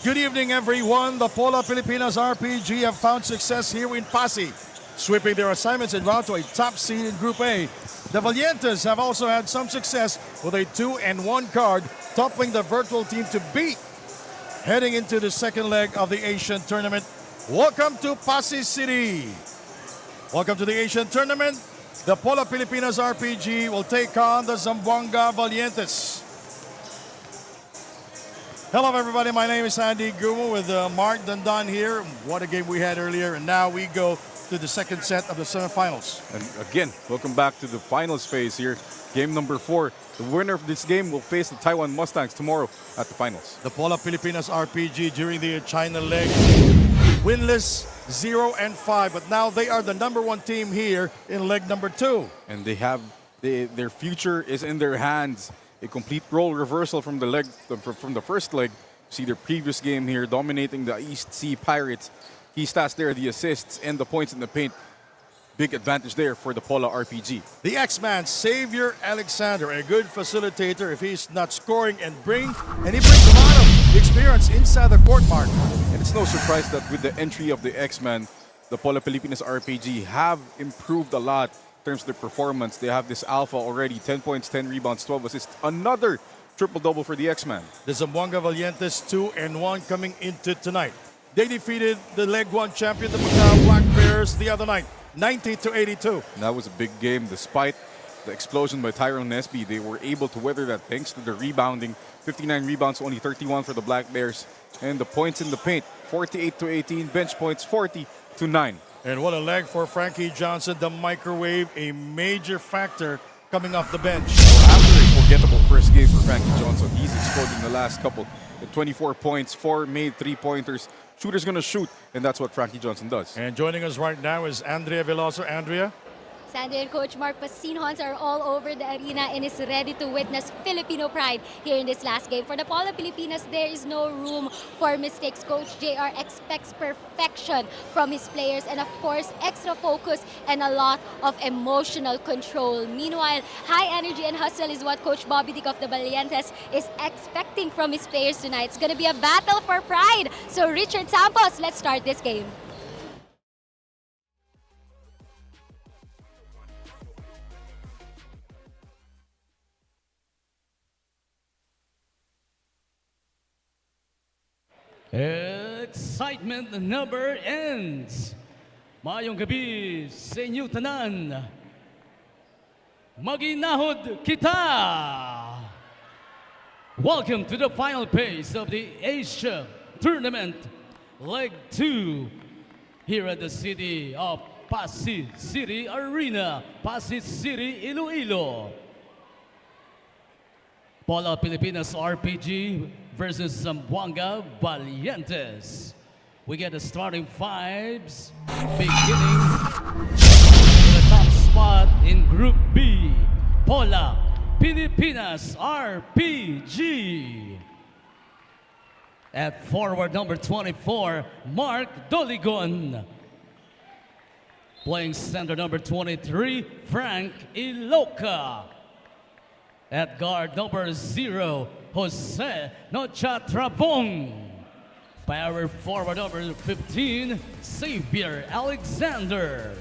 Good evening, everyone. The Pola Pilipinas RPG have found success here in Passi, sweeping their assignments en route to a top seed in Group A. The Valientes have also had some success with a 2-1 card, toppling the virtual team to beat, heading into the second leg of the Asian tournament. Welcome to Passi City. Welcome to the Asian tournament. The Pola Pilipinas RPG will take on the Zamboanga Valientes. Hello, everybody. My name is Andy Gumo with Mark Dandan here. What a game we had earlier, and now we go to the second set of the semifinals. And again, welcome back to the finals phase here. Game number 4. The winner of this game will face the Taiwan Mustangs tomorrow at the finals. The Pola Pilipinas RPG during the China leg, winless 0-5, but now they are the #1 team here in leg number 2. And they have their future is in their hands. A complete role reversal from the first leg. See their previous game here, dominating the East Sea Pirates. Key stats there, the assists and the points in the paint. Big advantage there for the Pola RPG. The X-Man, Xavier Alexander, a good facilitator if he's not scoring, and he brings a lot of experience inside the court, Mark. And it's no surprise that with the entry of the X-Man, the Pola Pilipinas RPG have improved a lot in terms of their performance. They have this alpha already, 10 points, 10 rebounds, 12 assists. Another triple-double for the X-Man. The Zamboanga Valientes 2-1 coming into tonight. They defeated the Leg 1 champion, the Macau Black Bears, the other night, 90-82. That was a big game. Despite the explosion by Tyrone Nesby, they were able to weather that thanks to the rebounding. 59 rebounds, only 31 for the Black Bears. And the points in the paint, 48-18, bench points 40-9. And what a leg for Frankie Johnson, the microwave, a major factor coming off the bench. After a forgettable first game for Frankie Johnson, he's exploding the last couple. At 24 points, 4 made 3-pointers. Shooter's gonna shoot, and that's what Frankie Johnson does. And joining us right now is Andrea Veloso. Andrea? Sandy and Coach Mark Passinhons are all over the arena and is ready to witness Filipino pride here in this last game. For the Pola Pilipinas, there is no room for mistakes. Coach JR expects perfection from his players and, of course, extra focus and a lot of emotional control. Meanwhile, high energy and hustle is what Coach Bobby Dick of the Valientes is expecting from his players tonight. It's going to be a battle for pride. So, Richard Campos, let's start this game. Excitement never ends. Mayong gabi sa inyong tanan. Maginahod kita. Welcome to the final phase of the Asia Tournament, Leg 2, here at the city of Passi City Arena, Passi City, Iloilo. Pola Pilipinas RPG versus Zamboanga Valientes. We get the starting fives, beginning with the top spot in Group B, Pola Pilipinas RPG. At forward number 24, Mark Doligon. Playing center number 23, Frank Iloca. At guard number 0, Jose Nochatrabong. Power forward number 15, Xavier Alexander.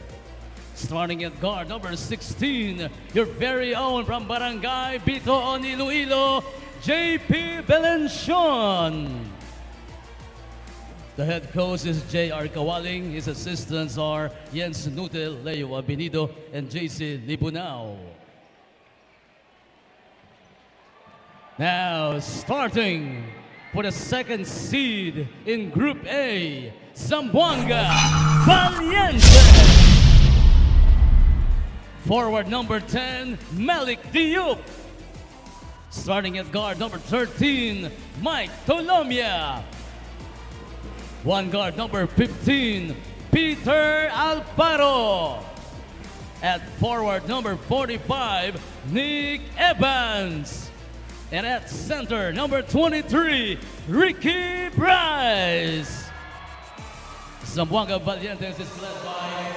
Starting at guard number 16, your very own from Barangay Bitoon, Iloilo, JP Belencion. The head coach is J.R. Kawaling. His assistants are Jens Nutel, Leo Abinido, and JC Libunao. Now, starting for the second seed in Group A, Zamboanga Valientes. Forward number 10, Malik Diop. Starting at guard number 13, Mike Tolomia. One guard number 15, Peter Alparo. At forward number 45, Nick Evans. And at center, number 23, Ricky Bryce. Zamboanga Valientes is led by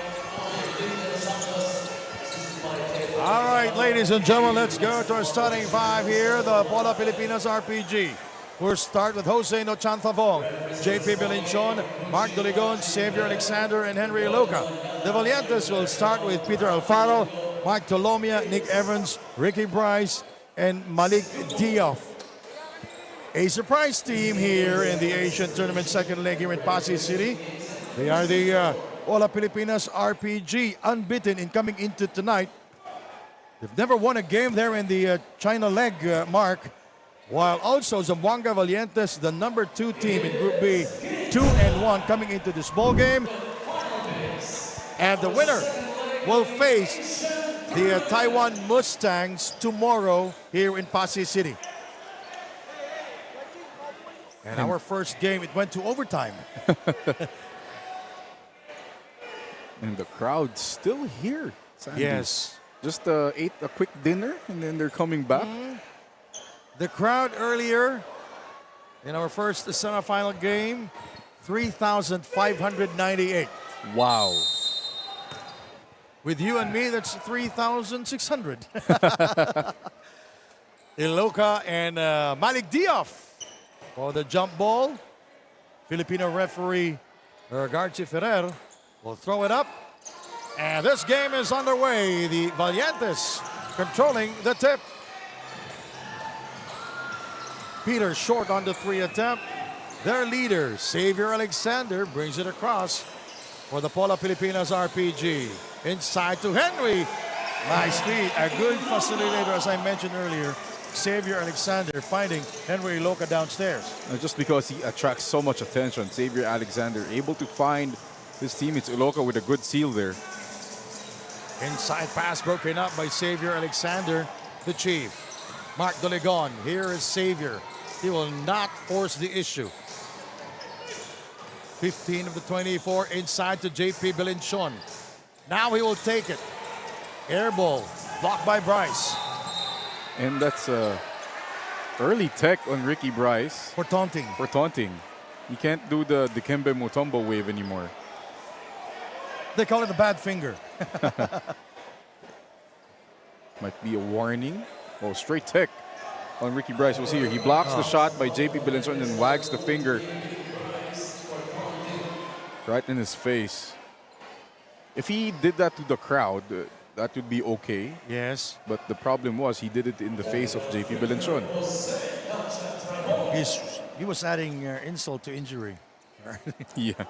All right, ladies and gentlemen, let's go to our starting five here. The Pola Pilipinas RPG. We'll start with Jose Nochanthafong, JP Belinchon, Mark Doligon, Xavier Alexander, and Henry Iloca. The Valientes will start with Peter Alfaro, Mark Tolomia, Nick Evans, Ricky Bryce, and Malik Diop. A surprise team here in the Asian Tournament second leg here in Passi City. They are the Pola Pilipinas RPG, unbeaten in coming into tonight. They've never won a game there in the China leg, Mark. While also Zamboanga Valientes, the number 2 team in Group B, 2-1 coming into this ball game. And the winner will face the Taiwan Mustangs tomorrow here in Passi City. And our first game, it went to overtime. And the crowd's still here, Sandy. Yes. Just ate a quick dinner and then they're coming back. The crowd earlier in our first semifinal game, 3,598. Wow. With you and me, that's 3,600. Iloca and Malik Diop for the jump ball. Filipino referee Garci Ferrer will throw it up. And this game is underway. The Valientes controlling the tip. Peter short on the 3 attempt. Their leader, Xavier Alexander, brings it across for the Pola Pilipinas RPG. Inside to Henry. Nice feed. A good facilitator, as I mentioned earlier. Xavier Alexander finding Henry Iloca downstairs. Just because he attracts so much attention, Xavier Alexander able to find his teammates Iloca with a good seal there. Inside pass broken up by Xavier Alexander, the Chief. Mark Doligon, here is Xavier. He will not force the issue. 15 of the 24 inside to JP Belinchon. Now he will take it. Air ball, blocked by Bryce. And that's early tech on Ricky Bryce. For taunting. For taunting. You can't do the Dikembe Mutombo wave anymore. They call it a bad finger. Might be a warning. Oh, straight tech on Ricky Bryce. We'll see here. He blocks the shot by JP Belinchon and wags the finger right in his face. If he did that to the crowd, that would be okay. Yes. But the problem was he did it in the face of JP Belinchon. He was adding insult to injury. Yeah.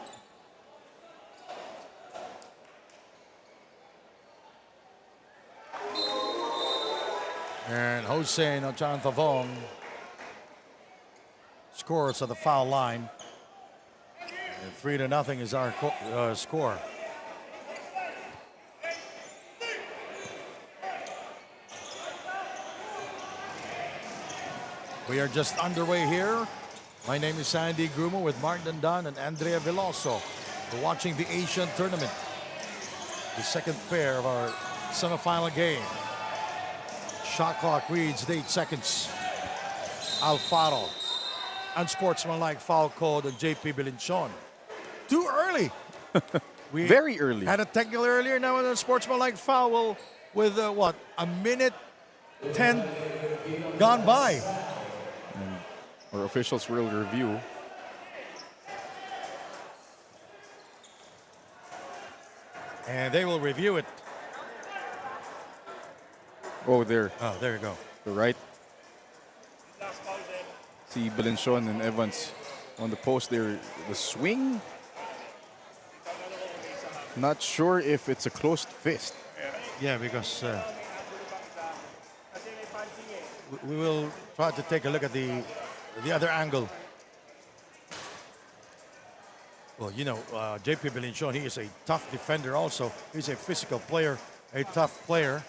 And Jose Nochanthafong scores at the foul line. And 3-0 is our score. We are just underway here. My name is Sandy Grumo with Mark Dandan and Andrea Veloso. We're watching the Asian Tournament. The second pair of our semifinal game. Shot clock reads 8 seconds. Alfaro. Unsportsmanlike foul called on JP Belinchon. Too early. We Very early. had a technical earlier, now a sportsmanlike foul with what? A minute 10 gone by. Our officials will review. And they will review it. Oh, there. Oh, there you go. The right. See Belinchon and Evans on the post there. The swing. Not sure if it's a closed fist. Yeah, because we will try to take a look at the other angle. Well, you know, JP Belinchon, he is a tough defender also. He's a physical player, a tough player.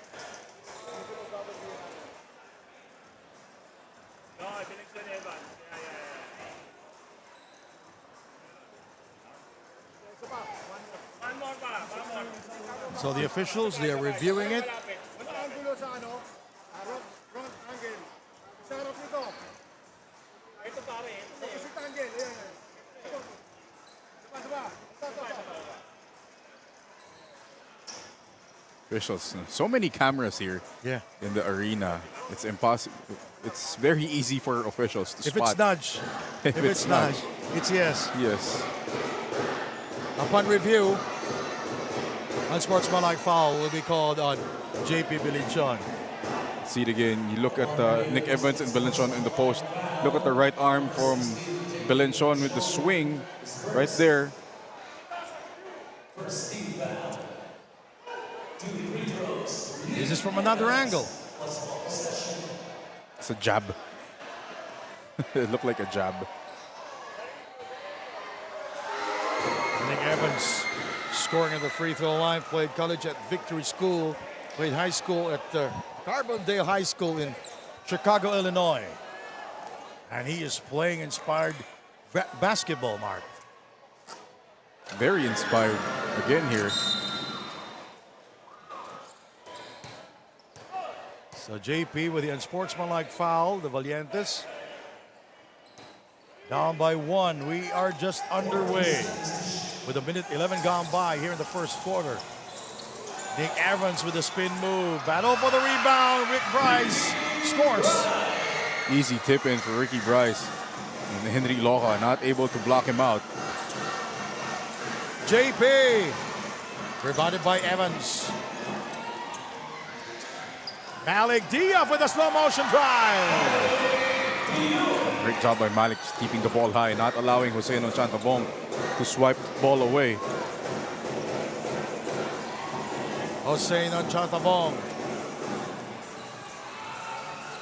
So the officials, they are reviewing it. Officials. So many cameras here Yeah. in the arena. It's impossible. It's very easy for officials to If spot. it's nudge, if it's nudge, it's yes. Yes. Upon review, unsportsmanlike foul will be called on JP Bilinchon. See it again. You look at Nick Evans and Belenchon in the post. Look at the right arm from Belenchon with the swing right there. This is from another angle. It's a jab. It looked like a jab. Nick Evans scoring at the free throw line, played college at Victory School, played high school at Carbondale High School in Chicago, Illinois. And he is playing inspired basketball, Mark. Very inspired again here. So JP with the unsportsmanlike foul, the Valientes. Down by 1. We are just underway with a minute 11 gone by here in the first quarter. Nick Evans with a spin move. Battle for the rebound. Rick Bryce scores. Easy tip in for Ricky Bryce. And Henry Loca not able to block him out. JP. Rebounded by Evans. Malik Diaz with a slow motion drive. Great job by Malik just keeping the ball high, not allowing Jose Nonchantabong to swipe the ball away. Jose Nonchantabong.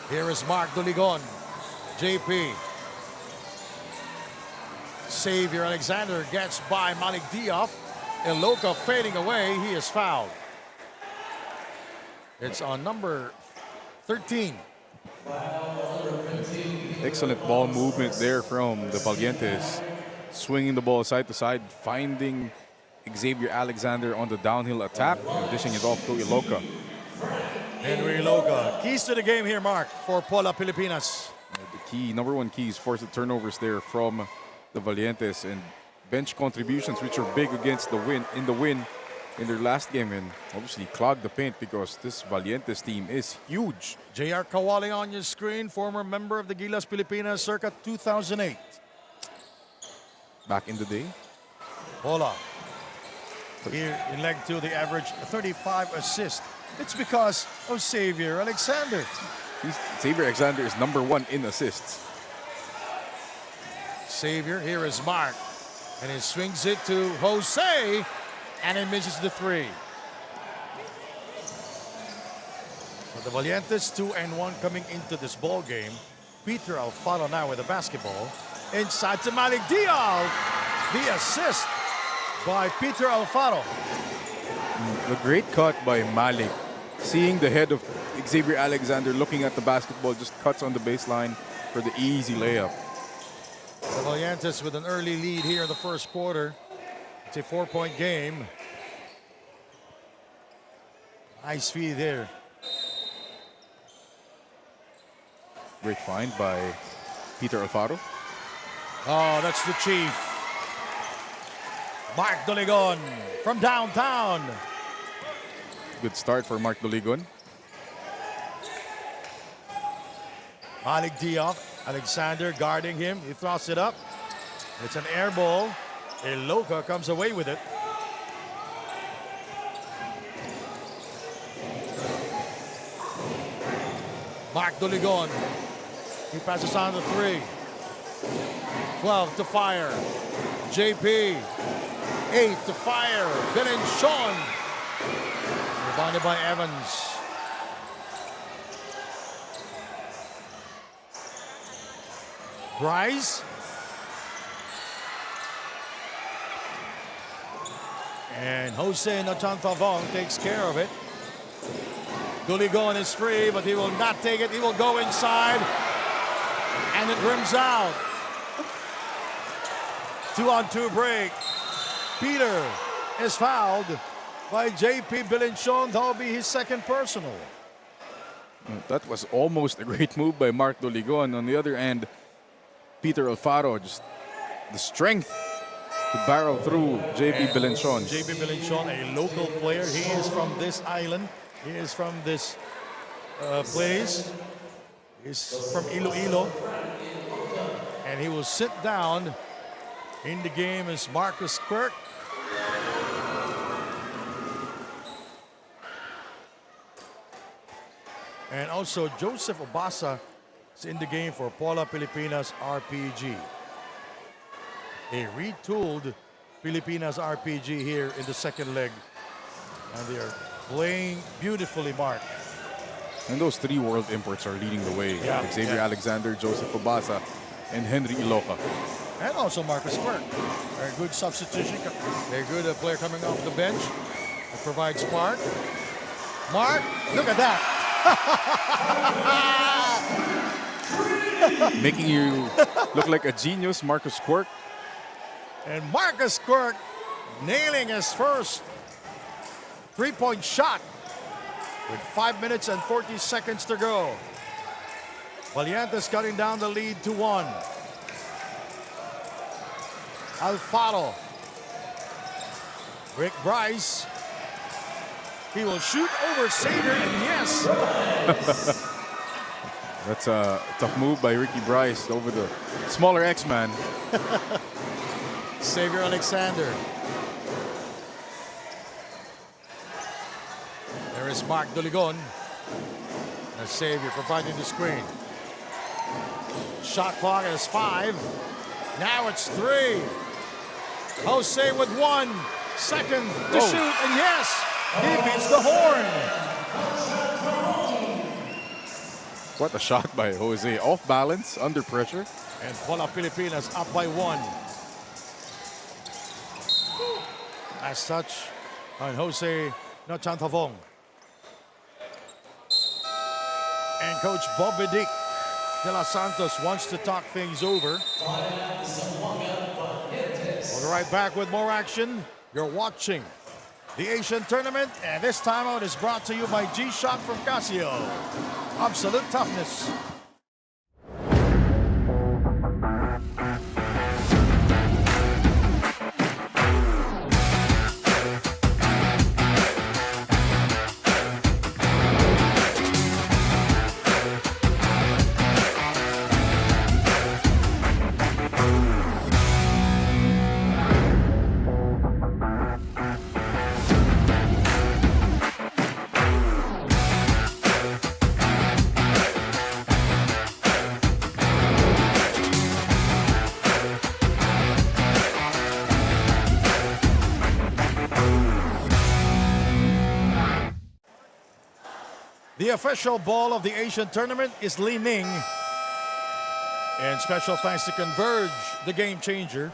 Here is Mark Duligon. JP. Xavier Alexander gets by Malik Diaz. Iloilo fading away. He is fouled. It's on number 13. Excellent ball movement there from the Valientes. Swinging the ball side to side, finding Xavier Alexander on the downhill attack and dishing it off to Iloilo. Henry Iloilo. Keys to the game here, Mark, for Pola, Pilipinas. The number one key is forced the turnovers there from the Valientes and bench contributions, which are big against the win in their last game, and obviously clogged the paint because this Valientes team is huge. J.R. Kawali on your screen, former member of the Gilas Pilipinas circa 2008. Back in the day. Pola. Here in leg 2, the average 35 assists. It's because of Xavier Alexander. Xavier Alexander is number 1 in assists. Xavier, here is Mark. And he swings it to Jose. And he misses the 3. So the Valientes 2-1 coming into this ball game. Peter Alfaro now with the basketball. Inside to Malik Diaz. The assist by Peter Alfaro. The great cut by Malik. Seeing the head of Xavier Alexander looking at the basketball, just cuts on the baseline for the easy layup. The Valientes with an early lead here in the first quarter. It's a 4-point game. Nice feed there. Great find by Peter Alfaro. Oh, that's the chief. Mark Duligon from downtown. Good start for Mark Doligon. Malik Diaz, Alexander guarding him. He throws it up. It's an air ball. Iloilo comes away with it. Mark Duligon. He passes on the 3. 12 to fire. JP. 8 to fire. Belenchon. Rebounded by Evans. Bryce. And Jose Nonchantabong takes care of it. Duligon is free, but he will not take it. He will go inside. And it rims out. 2-on-2 break. Peter is fouled by JP Belenchon. That will be his second personal. That was almost a great move by Mark Doligon. On the other end, Peter Alfaro, just the strength to barrel through JB Belenchon. JB Belenchon, a local player. He is from this island. He is from this place. He's from Iloilo. And he will sit down in the game as Marcus Quirk. And also Joseph Obasa is in the game for Pola Pilipinas RPG. A retooled Pilipinas RPG here in the second leg. And they are playing beautifully, Mark. And those three world imports are leading the way. Yeah, Xavier Alexander, Joseph Obasa, and Henry Iloca. And also Marcus Quirk. Very good substitution. Very good player coming off the bench. To provide spark. Mark, look at that. Making you look like a genius, Marcus Quirk. And Marcus Quirk nailing his first three-point shot with 5 minutes and 40 seconds to go. Valientes cutting down the lead to 1. Alfaro. Rick Bryce. He will shoot over Sager, and yes. That's a tough move by Ricky Bryce over the smaller X-Man. Xavier Alexander. There is Mark Doligon. As Xavier providing the screen. Shot clock is 5. Now it's 3. Jose with 1 second to shoot, and yes, he beats the horn. What a shot by Jose. Off balance, under pressure. And Pola Pilipinas up by 1. As such, on Jose Nochantavong. And Coach Bobby Dick de los Santos wants to talk things over. We'll be right back with more action. You're watching the Asian Tournament, and this timeout is brought to you by G-Shock from Casio. Absolute toughness. The official ball of the Asian Tournament is Li Ning. And special thanks to Converge, the game changer.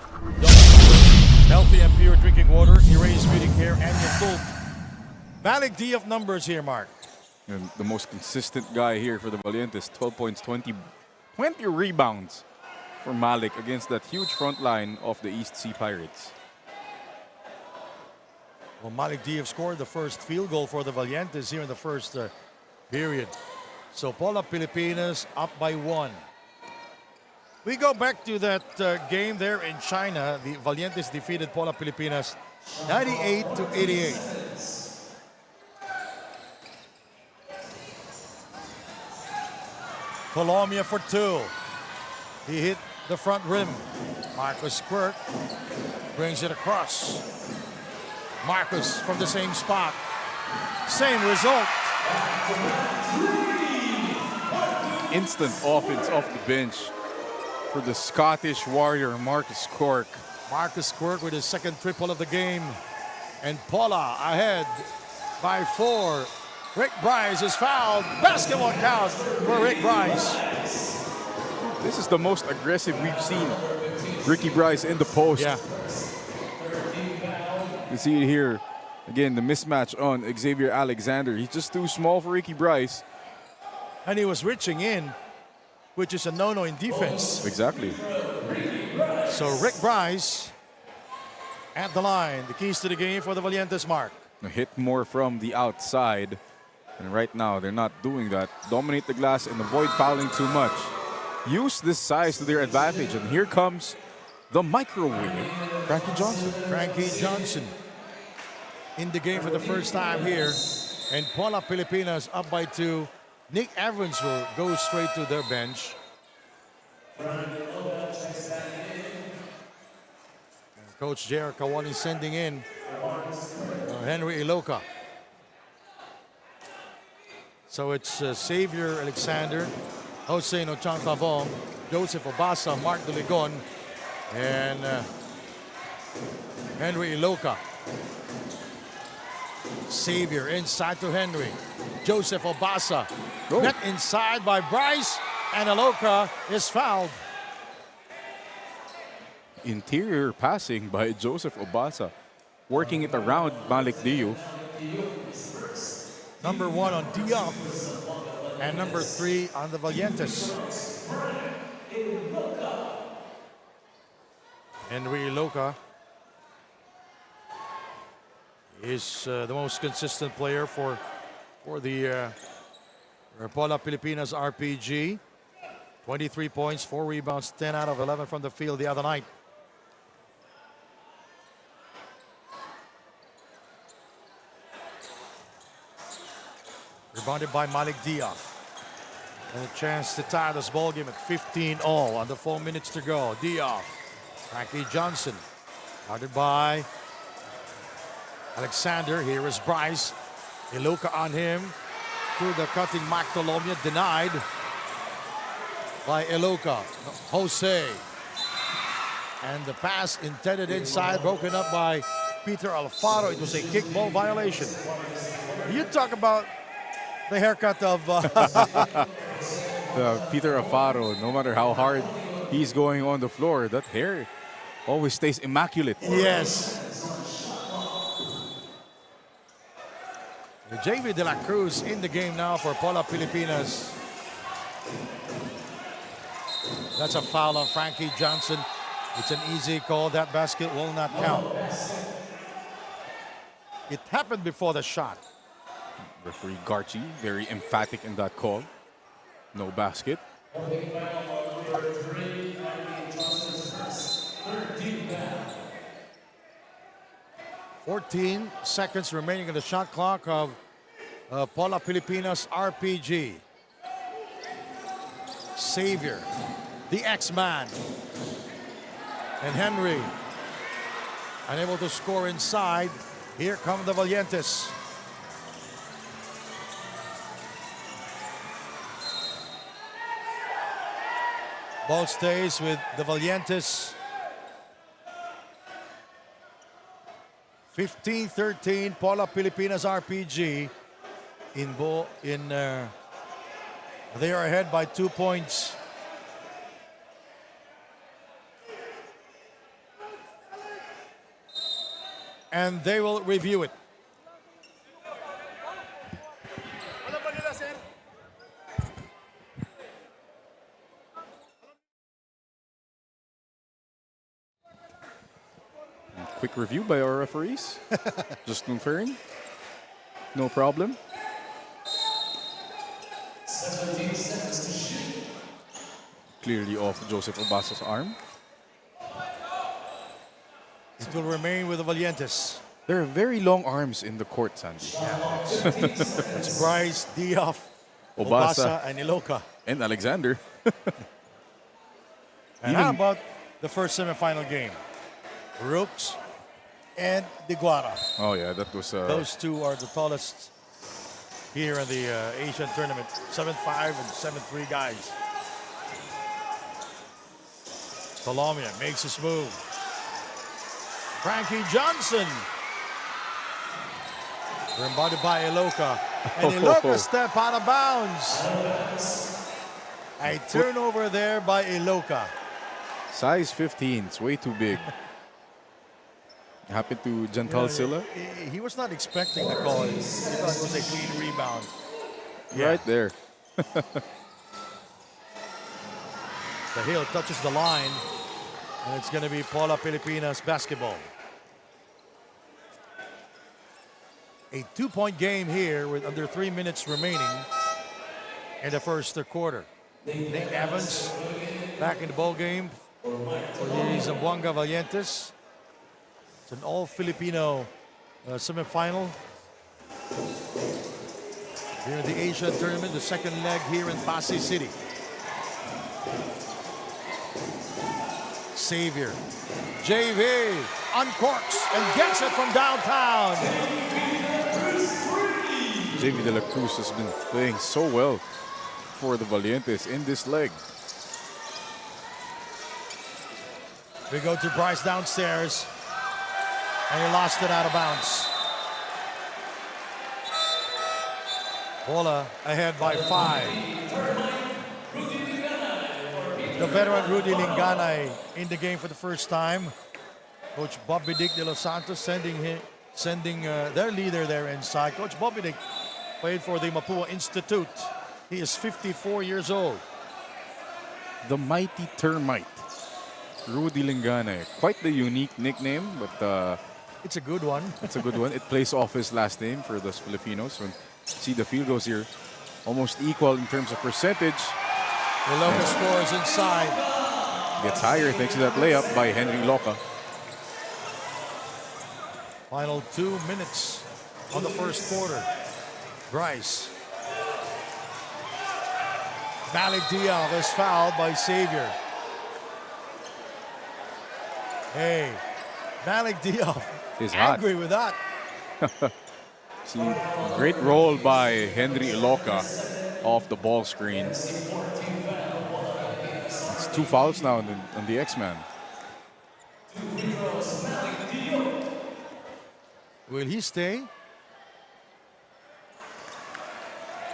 Healthy and pure drinking water, erase beauty care, and Yakult. Valid D of numbers here, Mark. And the most consistent guy here for the Valientes, 12 points, 20 rebounds for Malik against that huge front line of the East Sea Pirates. Well, Malik Diab scored the first field goal for the Valientes here in the first period. So Pola Pilipinas up by 1. We go back to that game there in China. The Valientes defeated Pola Pilipinas 98-88. Colombia for 2. He hit the front rim. Marcus Quirk brings it across. Marcus from the same spot. Same result. Instant offense off the bench for the Scottish warrior, Marcus Quirk. Marcus Quirk with his second triple of the game. And Pola ahead by 4. Rick Bryce is fouled. Basketball count for Rick Bryce. This is the most aggressive we've seen Ricky Bryce in the post. Yeah. You see it here. Again, the mismatch on Xavier Alexander. He's just too small for Ricky Bryce. And he was reaching in, which is a no-no in defense. Exactly. So Rick Bryce at the line. The keys to the game for the Valientes, Mark. Hit more from the outside. And right now, they're not doing that. Dominate the glass and avoid fouling too much. Use this size to their advantage. And here comes the microwave, Frankie Johnson. Frankie Johnson in the game for the first time here. And Pola Pilipinas up by 2. Nick Evans will go straight to their bench. Coach J.R. Kawani sending in Henry Iloka. So it's Xavier Alexander, Jose Nochang Tavong, Joseph Obasa, Mark Duligon, and Henry Iloka. Xavier inside to Henry. Joseph Obasa. Net inside by Bryce, and Iloka is fouled. Interior passing by Joseph Obasa, working it around Malik Diouf. Number 1 on Diop, and number 3 on the Valientes. Henry Iloka is the most consistent player for the Pola Pilipinas RPG. 23 points, 4 rebounds, 10 out of 11 from the field the other night. Rebounded by Malik Diop. And a chance to tie this ball game at 15-all under 4 minutes to go. Diop. Frankie Johnson. Guarded by Alexander. Here is Bryce. Iloka on him. Through the cutting Mac Tolomia. Denied by Iloka. Jose. And the pass intended inside. Broken up by Peter Alfaro. It was a kickball violation. You talk about the haircut of Peter Alfaro. No matter how hard he's going on the floor, that hair always stays immaculate. Yes. JV De La Cruz in the game now for Pola Pilipinas. That's a foul on Frankie Johnson. It's an easy call. That basket will not count. It happened before the shot. Referee Garchi, very emphatic in that call. No basket. 14 seconds remaining in the shot clock of Pola Pilipinas RPG. Xavier, the X-Man. And Henry, unable to score inside. Here come the Valientes. Ball stays with the Valientes. 15-13, Pola Pilipinas RPG. They are ahead by 2 points. And they will review it. Quick review by our referees. Just conferring. No problem. Clearly off Joseph Obasa's arm. It will remain with the Valientes. There are very long arms in the court, Sandy. It's Bryce, Diop, Obasa, and Iloka. And Alexander. And how about the first semifinal game? Rooks and Diguara. Oh yeah, that was... Those two are the tallest here in the Asian tournament. 7'5" and 7'3" guys. Colombia makes his move. Frankie Johnson. Embodied by Iloka. And Iloka step out of bounds. A turnover there by Iloka. Size 15, it's way too big. Happened to Jantal Silla. He was not expecting the call. He thought it was a clean rebound. Yeah. Right there. The heel touches the line. And it's going to be Pola Pilipinas basketball. A 2-point game here with under 3 minutes remaining in the first quarter. Nick Evans back in the ball game for the Zamboanga Valientes. It's an all-Filipino semifinal. Here in the Asia tournament, the second leg here in Passi City. Xavier, JV, uncorks and gets it from downtown. JV de la Cruz has been playing so well for the Valientes in this leg. We go to Bryce downstairs, and he lost it out of bounds. Pola ahead by 5. The veteran Rudy Linganay in the game for the first time. Coach Bobby Dick de Los Santos sending their leader there inside. Coach Bobby Dick played for the Mapua Institute. He is 54 years old. The Mighty Termite, Rudy Linganay. Quite the unique nickname, but It's a good one. it's a good one. It plays off his last name for those Filipinos. When see the field goals here, almost equal in terms of percentage. Iloilo scores inside. Gets higher thanks to that layup by Henry Loca. Final 2 minutes on the first quarter. Bryce. Malik Diaz is fouled by Xavier. Hey, Malik Diaz Is hot. angry with that. See, great roll by Henry Loca off the ball screen. It's 2 fouls now on the X-Man. Will he stay?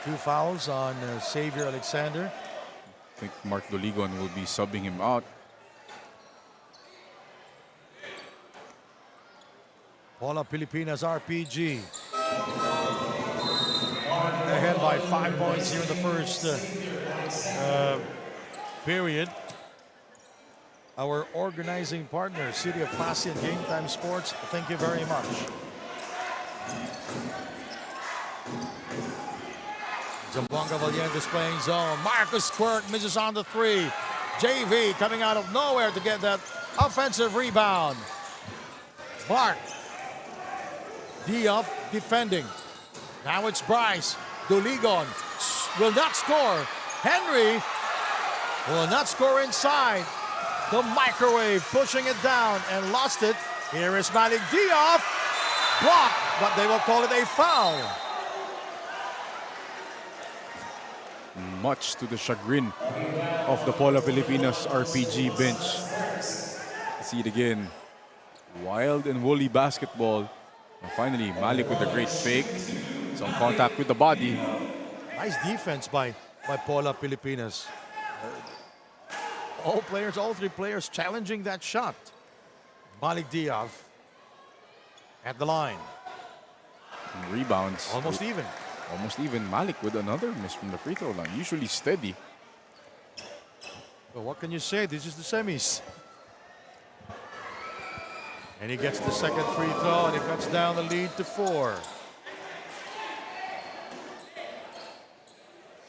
2 fouls on Xavier Alexander. I think Mark Doligon will be subbing him out. Pola Pilipinas RPG. Ahead by 5 points here in the first period. Our organizing partner, City of Passi and Game Time Sports, thank you very much. Zamboanga Valientes playing zone. Marcus Quirk misses on the 3. JV coming out of nowhere to get that offensive rebound. Mark Diaz defending. Now it's Bryce. Doligon will not score. Henry will not score inside. The microwave pushing it down and lost it. Here is Malik Diaz. Blocked, but they will call it a foul. Much to the chagrin of the Pola Pilipinas RPG bench. See it again. Wild and woolly basketball. And finally, Malik with a great fake. Some contact with the body. Nice defense by Pola Pilipinas. All 3 players challenging that shot. Malik Diaz at the line. And rebounds. Almost even. Almost even. Malik with another miss from the free throw line. Usually steady. Well, what can you say? This is the semis. And he gets the second free throw and he cuts down the lead to 4.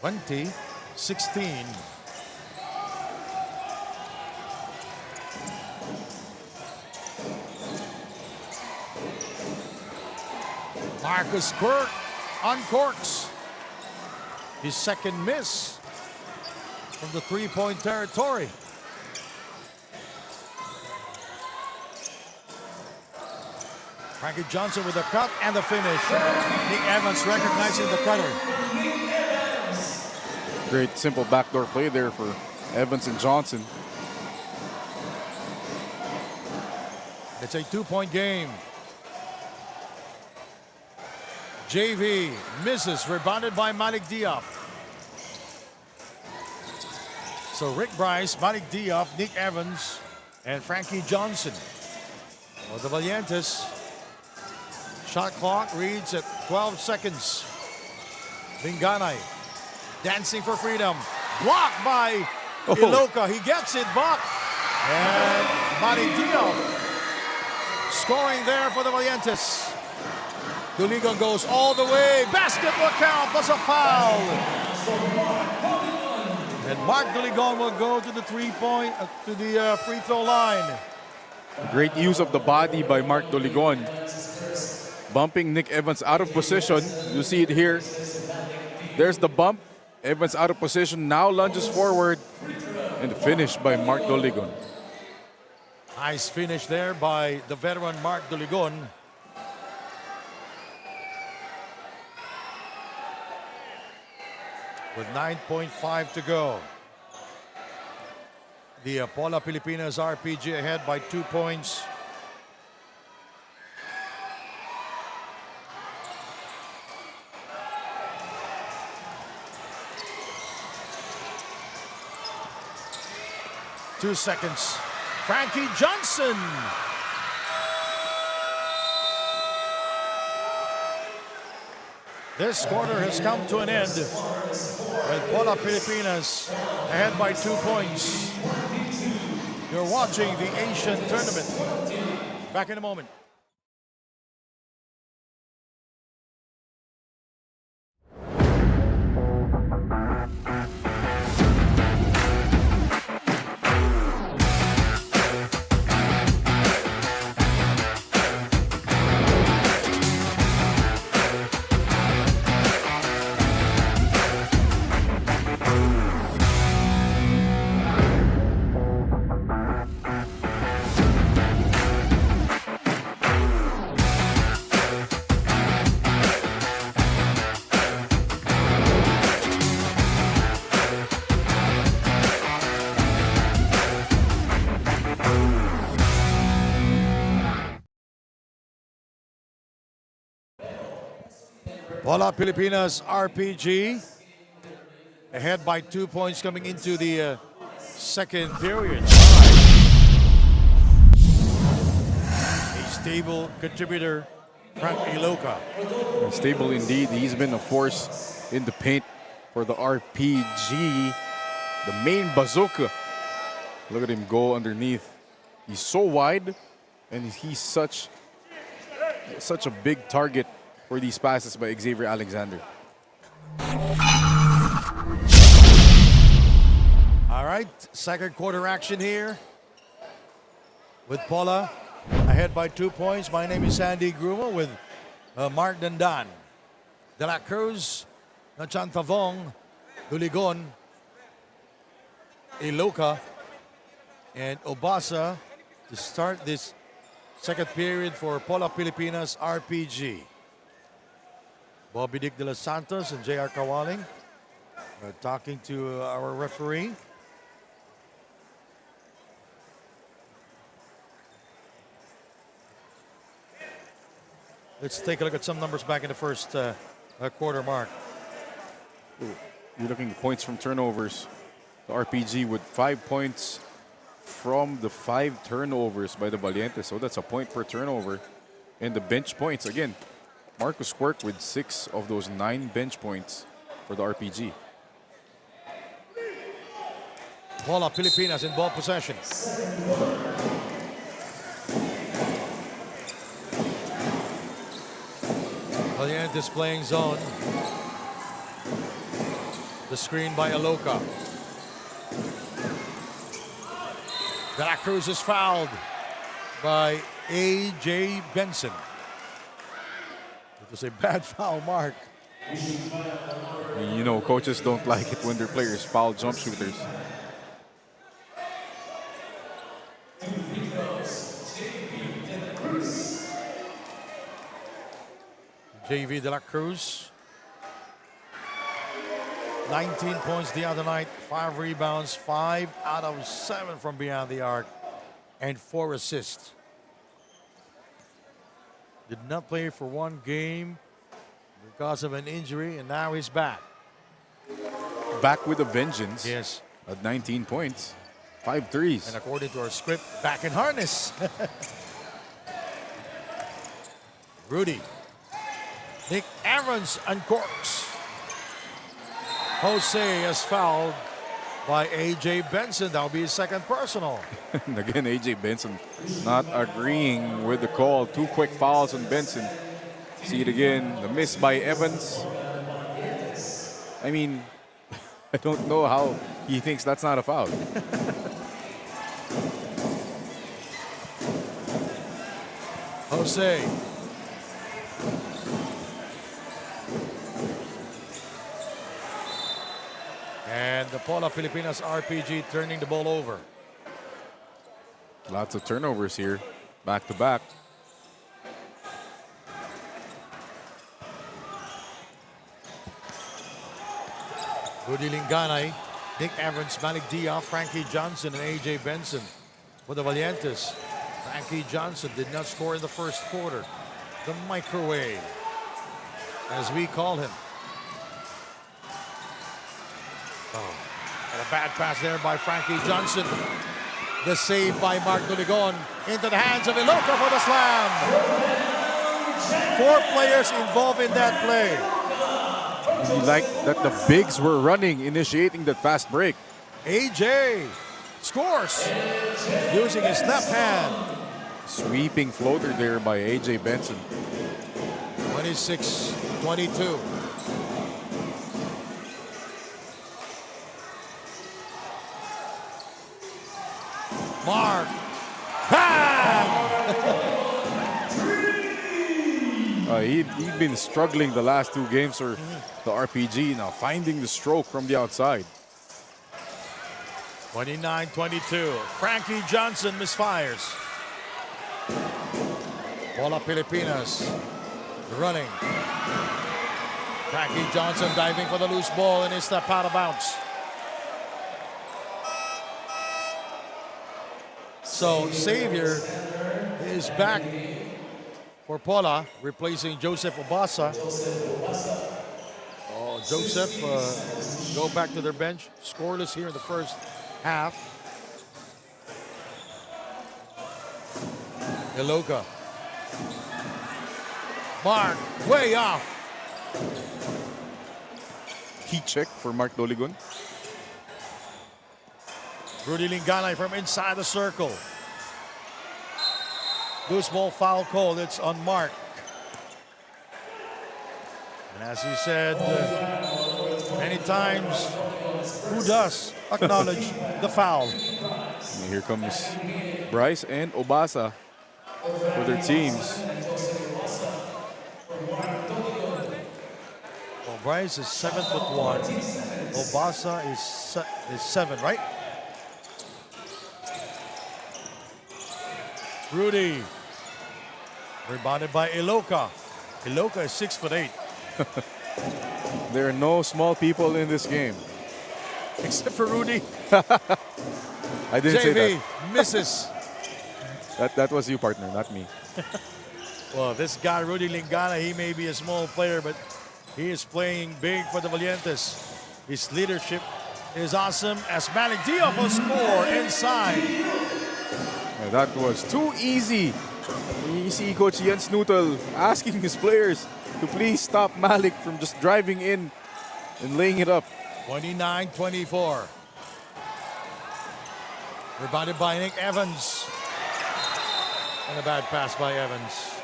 20-16. Marcus Quirk uncorks his second miss from the 3-point territory. Frankie Johnson with the cut and the finish. Nick Evans recognizing the cutter. Great simple backdoor play there for Evans and Johnson. It's a 2-point game. JV misses, rebounded by Malik Diaz. So Rick Bryce, Malik Diaz, Nick Evans, and Frankie Johnson. Well, the Valientes. Shot clock reads at 12 seconds. Linganay dancing for freedom. Blocked by Iloilo. He gets it back. And Malik Diaz scoring there for the Valientes. Doligon goes all the way. Basket will count plus a foul. And Mark Doligon will go to the free throw line. Great use of the body by Mark Doligon. Bumping Nick Evans out of position. You see it here. There's the bump. Evans out of position. Now lunges forward. And finish by Mark Doligon. Nice finish there by the veteran Mark Doligon. With 9.5 to go. The Pola Pilipinas RPG ahead by 2 points. Two seconds. Frankie Johnson. This quarter has come to an end with Pola Pilipinas ahead by 2 points. You're watching the Asian Tournament. Back in a moment. Pola Pilipinas RPG ahead by 2 points coming into the second period. A stable contributor, Frank Iloka. Stable indeed. He's been a force in the paint for the RPG. The main bazooka. Look at him go underneath. He's so wide, and he's such a big target for these passes by Xavier Alexander. All right, second quarter action here with Pola ahead by 2 points. My name is Andy Gruma with Mark Dandan, De La Cruz, Nachantavong, Duligon, Iloka, and Obasa to start this second period for Pola Pilipinas RPG. Bobby Dick de los Santos and J.R. Kawaling talking to our referee. Let's take a look at some numbers back in the first quarter, Mark. You're looking at points from turnovers. The RPG with 5 points from the 5 turnovers by the Valientes. So that's a point per turnover. And the bench points, again, Marcus Quirk with 6 of those 9 bench points for the RPG. Pola Pilipinas in ball possession. Valientes playing zone. The screen by Iloka. De La Cruz is fouled by A.J. Benson. It was a bad foul, Mark. You know, coaches don't like it when their players foul jump shooters. JV De La Cruz. 19 points the other night, 5 rebounds, 5 out of 7 from beyond the arc, and 4 assists. Did not play for 1 game because of an injury, and now he's back. Back with a vengeance. Yes. At 19 points, 5 threes. And according to our script, back in harness. Rudy. Nick Evans uncorks. Jose is fouled by A.J. Benson. That'll be his second personal. And again, A.J. Benson not agreeing with the call. 2 quick fouls on Benson. See it again. The miss by Evans. I mean, I don't know how He thinks that's not a foul. Jose. And the Pola Pilipinas RPG turning the ball over. Lots of turnovers here, back to back. Rudy Linganay, Nick Evans, Malik Diaz, Frankie Johnson, and AJ Benson for the Valientes. Frankie Johnson did not score in the first quarter. The microwave, as we call him. Oh, and a bad pass there by Frankie Johnson. The save by Mark Duligon into the hands of Iloilo for the slam. 4 players involved in that play. You like that the bigs were running, initiating that fast break. AJ scores using his left hand. Sweeping floater there by AJ Benson. 26-22. Mark. He'd been struggling the last 2 games for the RPG. Now finding the stroke from the outside. 29-22. Frankie Johnson misfires. Pola Pilipinas running. Frankie Johnson diving for the loose ball and it's out of bounds. So Xavier is back for Pola, replacing Joseph Obasa. Oh, Joseph go back to their bench. Scoreless here in the first half. Iloilo. Mark, way off. Key check for Mark Doligon. Rudy Linganay from inside the circle. Loose ball foul call. It's on Mark. And as he said many times, who does acknowledge the foul? And here comes Bryce and Obasa for their teams. Well, Bryce is 7'1". Obasa is 7, right? Rudy. Rebounded by Iloilo. Iloilo is 6'8". There are no small people in this game. Except for Rudy. I didn't say JV that. misses. That was you, partner, not me. Well, this guy, Rudy Linganay, he may be a small player, but he is playing big for the Valientes. His leadership is awesome as Malik Diaz will score inside. Yeah, that was too easy. You see Coach Jens Nuttall asking his players to please stop Malik from just driving in and laying it up. 29-24. Rebounded by Nick Evans. And a bad pass by Evans.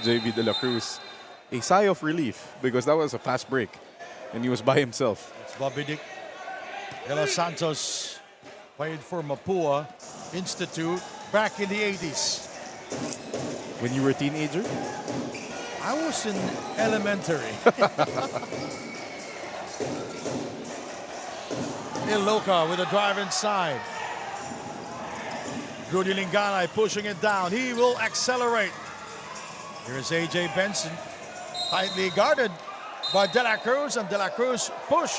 JV De La Cruz, a sigh of relief because that was a fast break and he was by himself. It's Bobby Dick. De Los Santos played for Mapua Institute back in the 80s. When you were a teenager? I was in elementary. Iloilo with a drive inside. Rudy Linganay pushing it down. He will accelerate. Here's AJ Benson. Tightly guarded by De La Cruz, and De La Cruz push.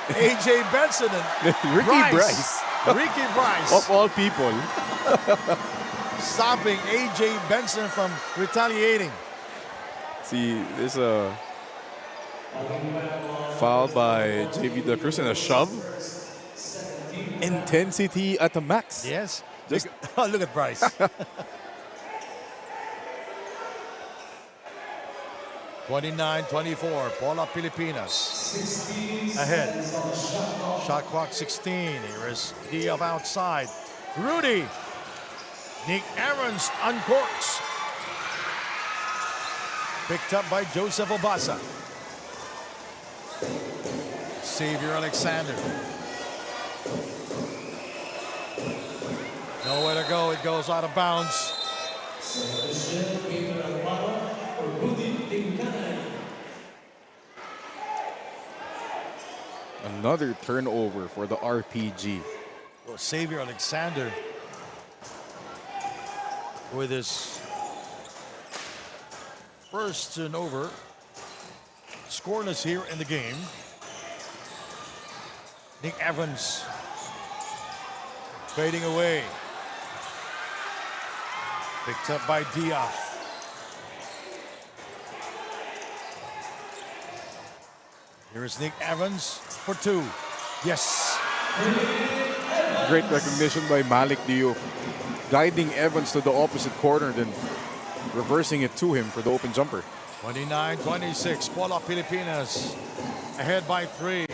AJ Benson and Ricky Bryce. Ricky Bryce. Of all people. Stopping AJ Benson from retaliating. See, there's a foul by JV De La Cruz and a shove. Intensity at the max. Yes. Just Look at Bryce. (29-24), Pola Pilipinas ahead. Shot clock 16. Here is Diaz outside. Rudy. Nick Evans uncorks. Picked up by Joseph Obasa. Xavier Alexander. Nowhere to go. It goes out of bounds. Another turnover for the RPG. Well, Xavier Alexander with his first turnover, scoreless here in the game. Nick Evans fading away. Picked up by Diaz. Here is Nick Evans for two. Yes. Great recognition by Malik Diouf. Guiding Evans to the opposite corner, then reversing it to him for the open jumper. 29-26. Pola Pilipinas ahead by 3.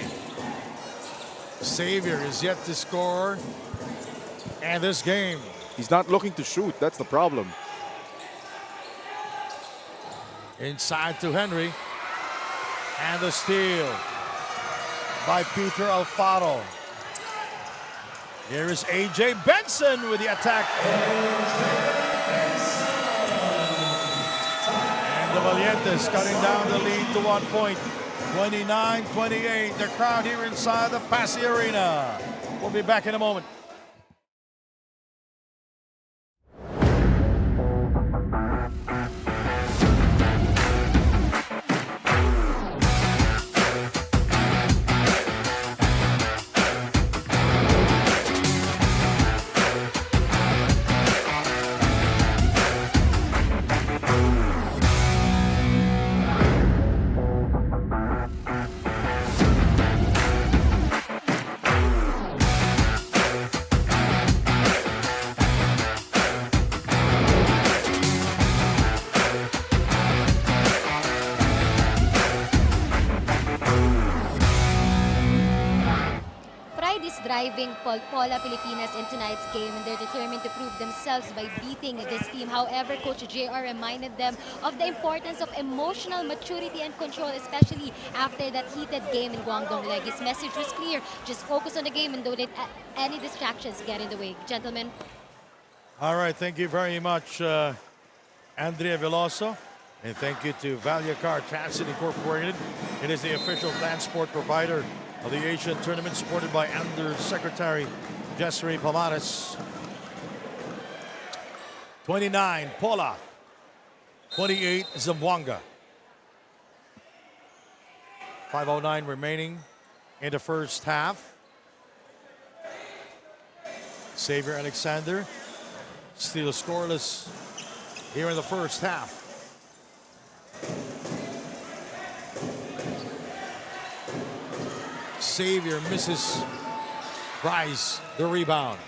Xavier is yet to score. And this game. He's not looking to shoot. That's the problem. Inside to Henry. And the steal by Peter Alfaro. Here is A.J. Benson with the attack. And the Valientes cutting down the lead to 1 point. 29-28. The crowd here inside the Passi Arena. We'll be back in a moment. Driving Pola Pilipinas in tonight's game, and they're determined to prove themselves by beating this team. However, Coach JR reminded them of the importance of emotional maturity and control, especially after that heated game in Guangdong Leg. His message was clear: just focus on the game and don't let any distractions get in the way. Gentlemen. All right, thank you very much, Andrea Veloso. And thank you to Valia Car Transit Incorporated. It is the official transport provider of the Asian tournament, supported by Undersecretary Jessery Palmares. 29, Pola. 28, Zamboanga. 5:09 remaining in the first half. Xavier Alexander still scoreless here in the first half. Xavier misses Bryce the rebound.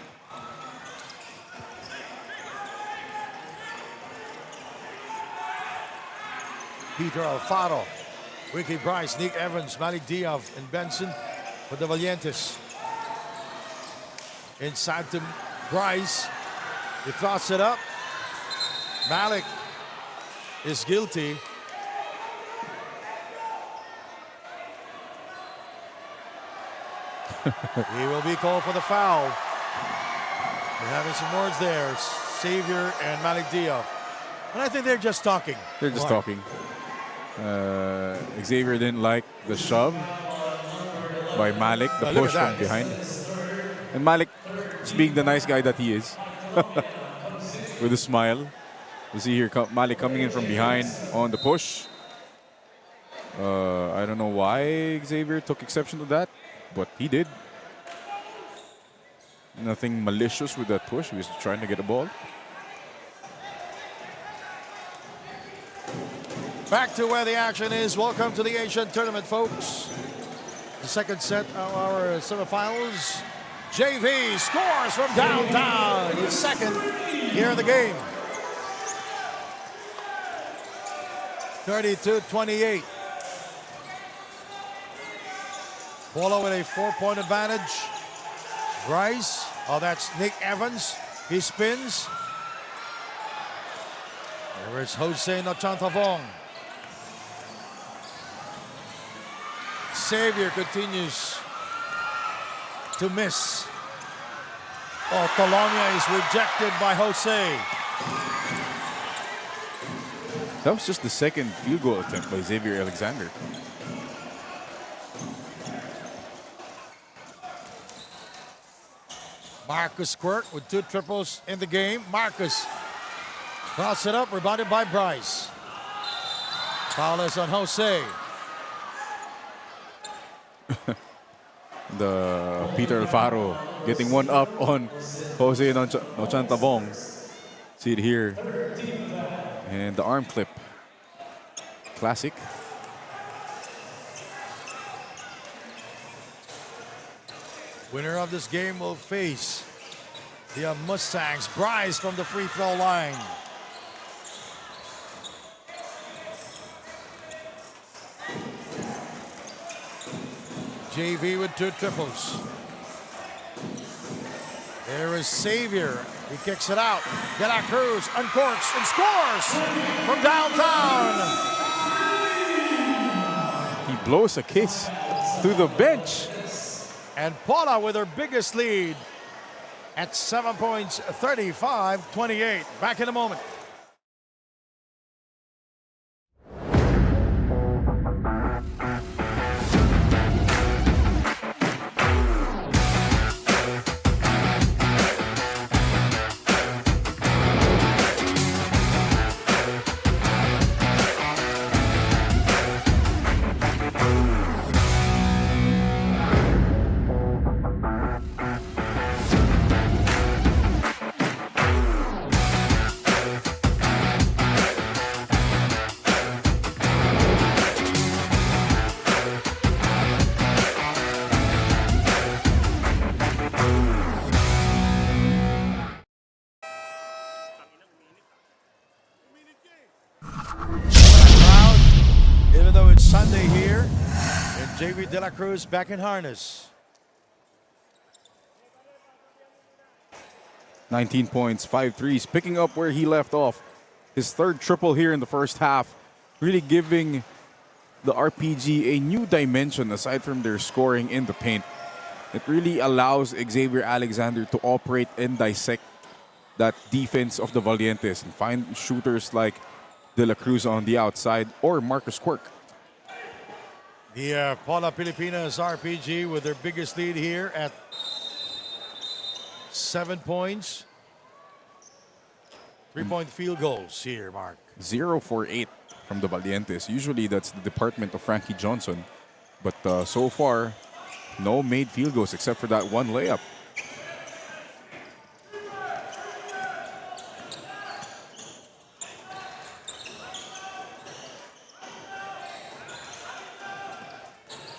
Peter Alfaro, Ricky Bryce, Nick Evans, Malik Diaz, and Benson for the Valientes. Inside to Bryce. He throws it up. Malik is guilty. He will be called for the foul. We're having some words there. Xavier and Malik Diaz. And I think they're just talking. They're just talking. Xavier didn't like the shove by Malik, the push from behind. And Malik, just being the nice guy that he is, with a smile. You see here Malik coming in from behind on the push. I don't know why Xavier took exception to that, but he did. Nothing malicious with that push. He was trying to get a ball. Back to where the action is. Welcome to the Asian tournament, folks. The second set of our semifinals. JV scores from downtown. His second here in the game. 32-28. Pola with a 4-point advantage. Bryce, oh, that's Nick Evans. He spins. There is Jose Nochantavong. Xavier continues to miss. Oh, Tolonia is rejected by Jose. That was just the second field goal attempt by Xavier Alexander. Marcus Quirk with 2 triples in the game. Marcus cross it up, rebounded by Bryce. Foul is on Jose. The Peter Alfaro getting one up on Jose Nochantabong. See it here. And the arm clip. Classic. Winner of this game will face the Mustangs. Bryce from the free throw line. JV with 2 triples. There is Xavier. He kicks it out. De La Cruz uncorks and scores from downtown. He blows a kiss to the bench. And Pola with her biggest lead at 7 points, 35-28. Back in a moment. Even though it's Sunday here, and JV De La Cruz back in harness. 19 points, 5 threes, picking up where he left off. His 3rd triple here in the first half, really giving the RPG a new dimension aside from their scoring in the paint. It really allows Xavier Alexander to operate and dissect that defense of the Valientes and find shooters like De La Cruz on the outside or Marcus Quirk. The Pola Pilipinas RPG with their biggest lead here at 7 points. 3-point field goals here, Mark. 0 for 8 from the Valientes. Usually that's the department of Frankie Johnson. But so far, no made field goals except for that one layup.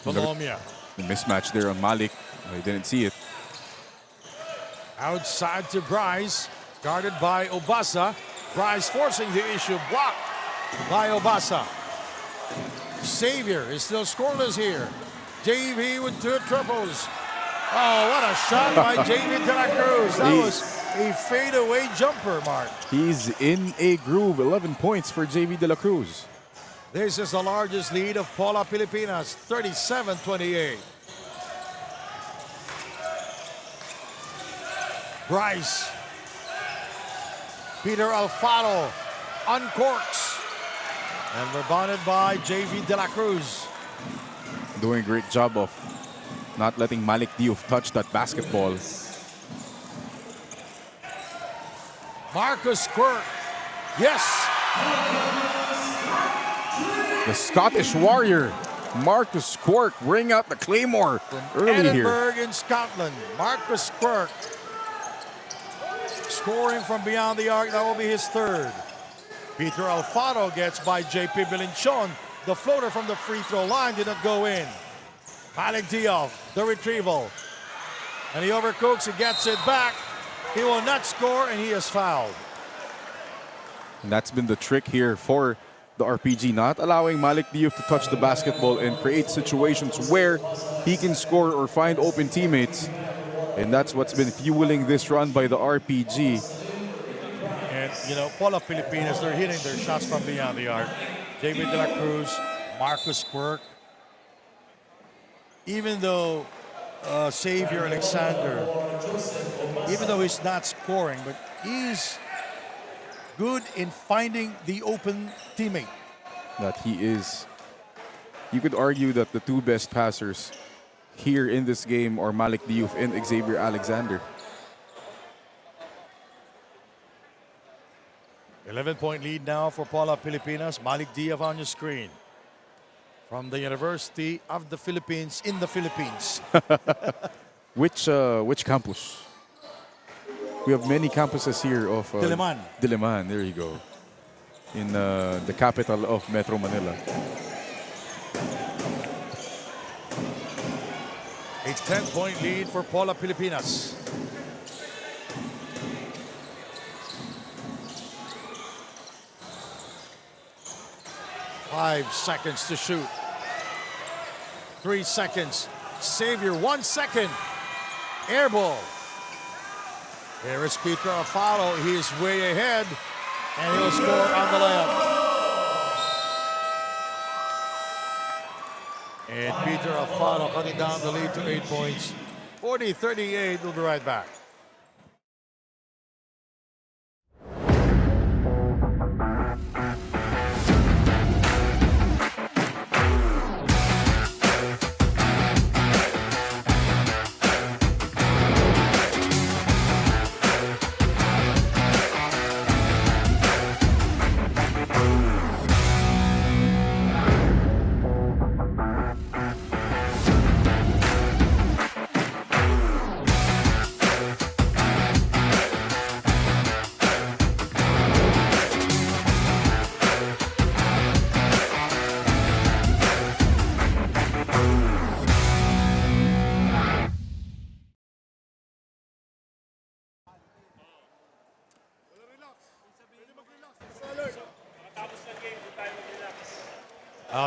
Colombia. The mismatch there on Malik. I didn't see it. Outside to Bryce, guarded by Obasa. Bryce forcing the issue, blocked by Obasa. Xavier is still scoreless here. JV with 2 triples. Oh, what a shot by JV De La Cruz. That was a fadeaway jumper, Mark. He's in a groove. 11 points for JV De La Cruz. This is the largest lead of Pola Pilipinas, 37-28. Bryce. Peter Alfaro uncorks. And rebounded by JV De La Cruz. Doing a great job of not letting Malik Diouf touch that basketball. Marcus Quirk. Yes. The Scottish Warrior, Marcus Quirk, bring out the Claymore early Edinburgh here. in Scotland. Marcus Quirk scoring from beyond the arc. That will be his 3rd. Peter Alfaro gets by JP Bilinchon. The floater from the free throw line did not go in. Malik Diouf, the retrieval. And he overcooks, he gets it back. He will not score, and he is fouled. And that's been the trick here for the RPG, not allowing Malik Diouf to touch the basketball and create situations where he can score or find open teammates. And that's what's been fueling this run by the RPG. And, you know, Pola Pilipinas, they're hitting their shots from beyond the arc. JV De La Cruz, Marcus Quirk. even though Xavier Alexander, even though he's not scoring, but he's good in finding the open teammate. That he is. You could argue that the two best passers here in this game are Malik Diouf and Xavier Alexander. 11-point lead now for Pola Pilipinas. Malik Diouf on your screen. From the University of the Philippines in the Philippines. Which campus? We have many campuses here of Diliman. Diliman, there you go. In the capital of Metro Manila. A 10-point lead for Pola Pilipinas. Five seconds to shoot. 3 seconds. Xavier, 1 second. Air ball. Here is Peter Afalo. He is way ahead. And he'll score on the layup. And Peter Afalo cutting down the lead to 8 points. 40-38. We'll be right back.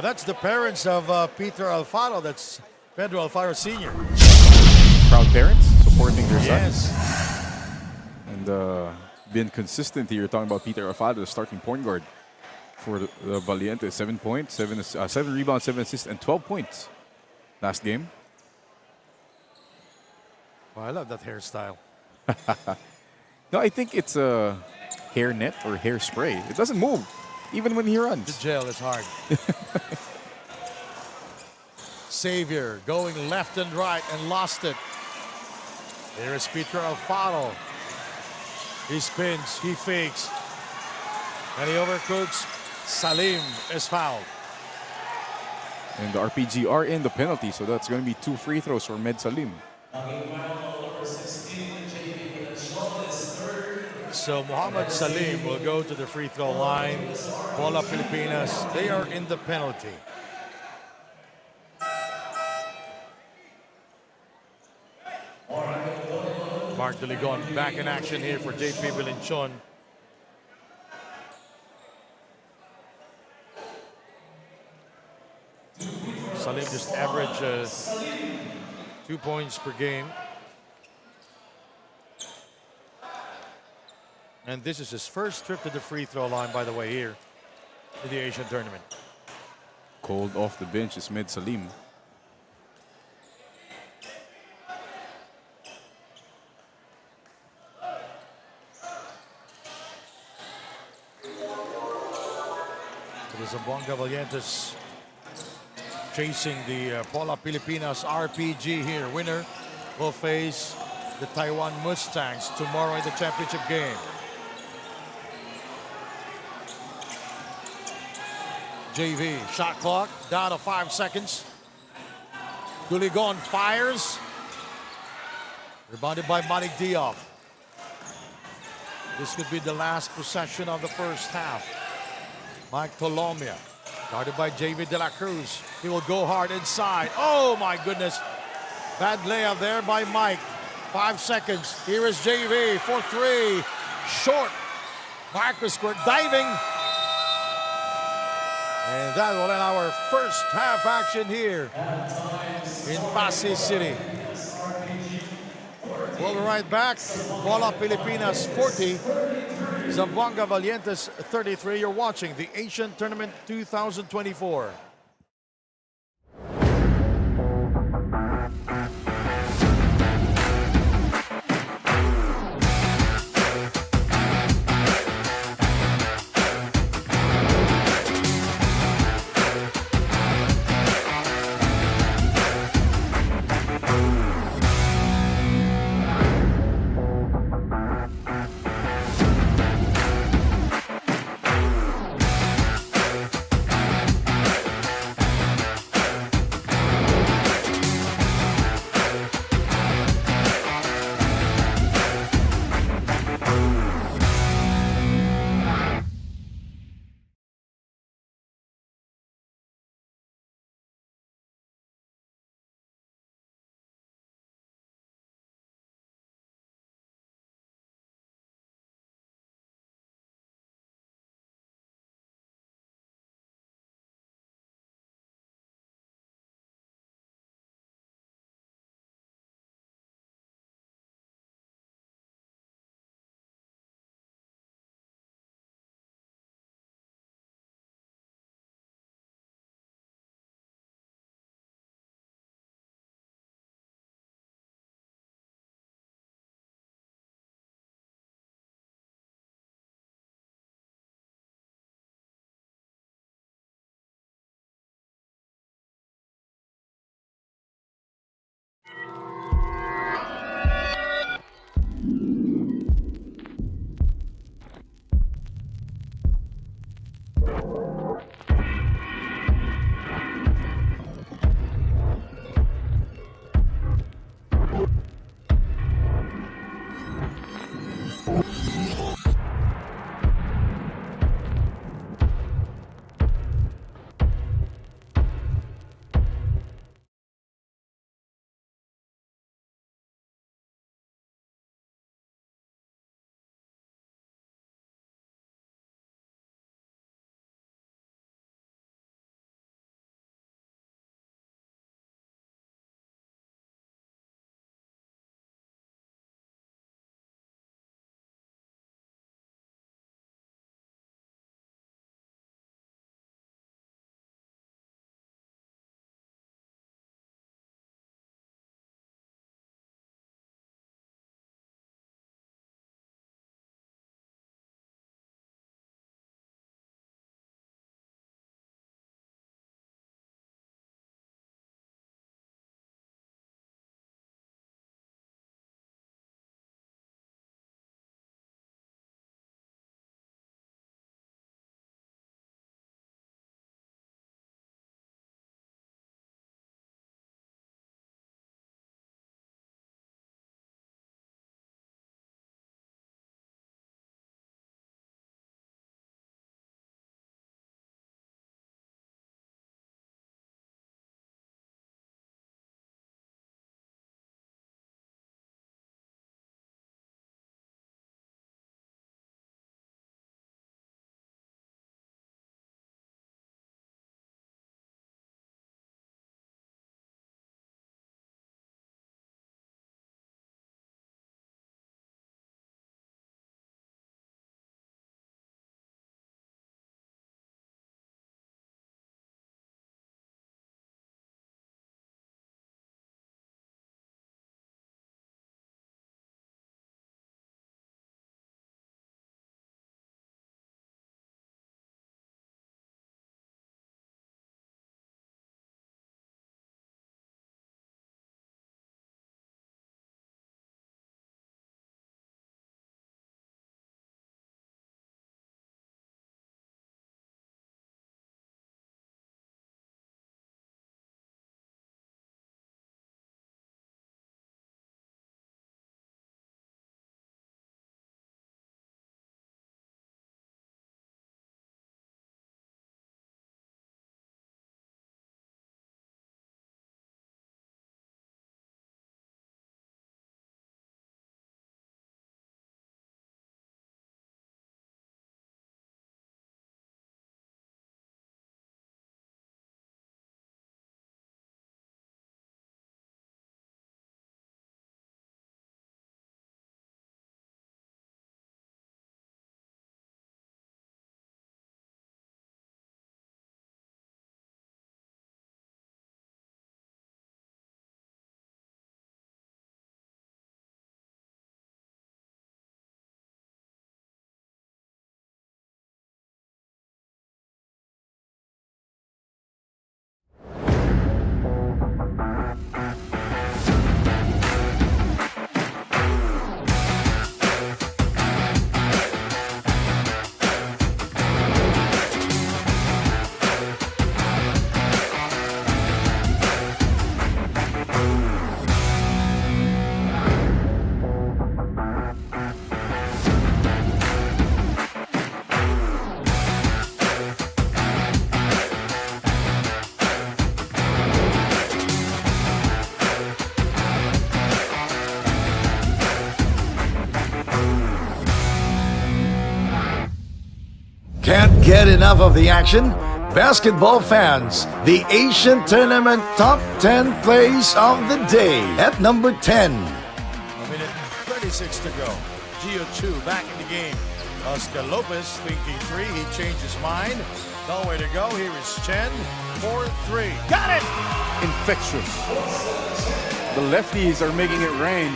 That's the parents of Peter Alfaro. That's Pedro Alfaro Sr. Proud parents supporting their son. Yes. And been consistent here. Talking about Peter Alfaro, the starting point guard for the Valientes. 7 points, 7 rebounds, 7 assists, and 12 points last game. Well, I love that hairstyle. No, I think it's a hair net or hairspray. It doesn't move, even when he The runs. gel is hard. Xavier going left and right and lost it. Here is Peter Alfaro. He spins, he fakes, and he overcooks. Salim is fouled. And the RPG are in the penalty, so that's going to be 2 free throws for Med Salim. So Muhammad Salim will go to the free throw line. Pola Pilipinas, they are in the penalty. Mark Diligon back in action here for JP Bilinchon. Salim just average 2 points per game. And this is his first trip to the free throw line, by the way, here in the Asian tournament. Cold off the bench is Med Salim. So the Zamboanga Valientes chasing the Pola Pilipinas RPG here. Winner will face the Taiwan Mustangs tomorrow in the championship game. JV shot clock down to 5 seconds. Duligon fires. Rebounded by Malik Diouf. This could be the last possession of the first half. Mike Tolomia, guarded by JV De La Cruz. He will go hard inside. Oh my goodness. Bad layup there by Mike. 5 seconds. Here is JV for 3. Short. Marcus Quirt diving. And that will end our first half action here in Passi City. We'll be right back. Pola Pilipinas 40. Zamboanga Valientes 33. You're watching the Asian Tournament 2024. Can't get enough of the action? Basketball fans, the Asian Tournament Top 10 Plays of the Day at number 10. A minute 36 to go. Gio Chu back in the game. Oscar Lopez thinking three. He changed his mind. Nowhere to go. Here is Chen. 4-3. Got it! Infectious. The lefties are making it rain.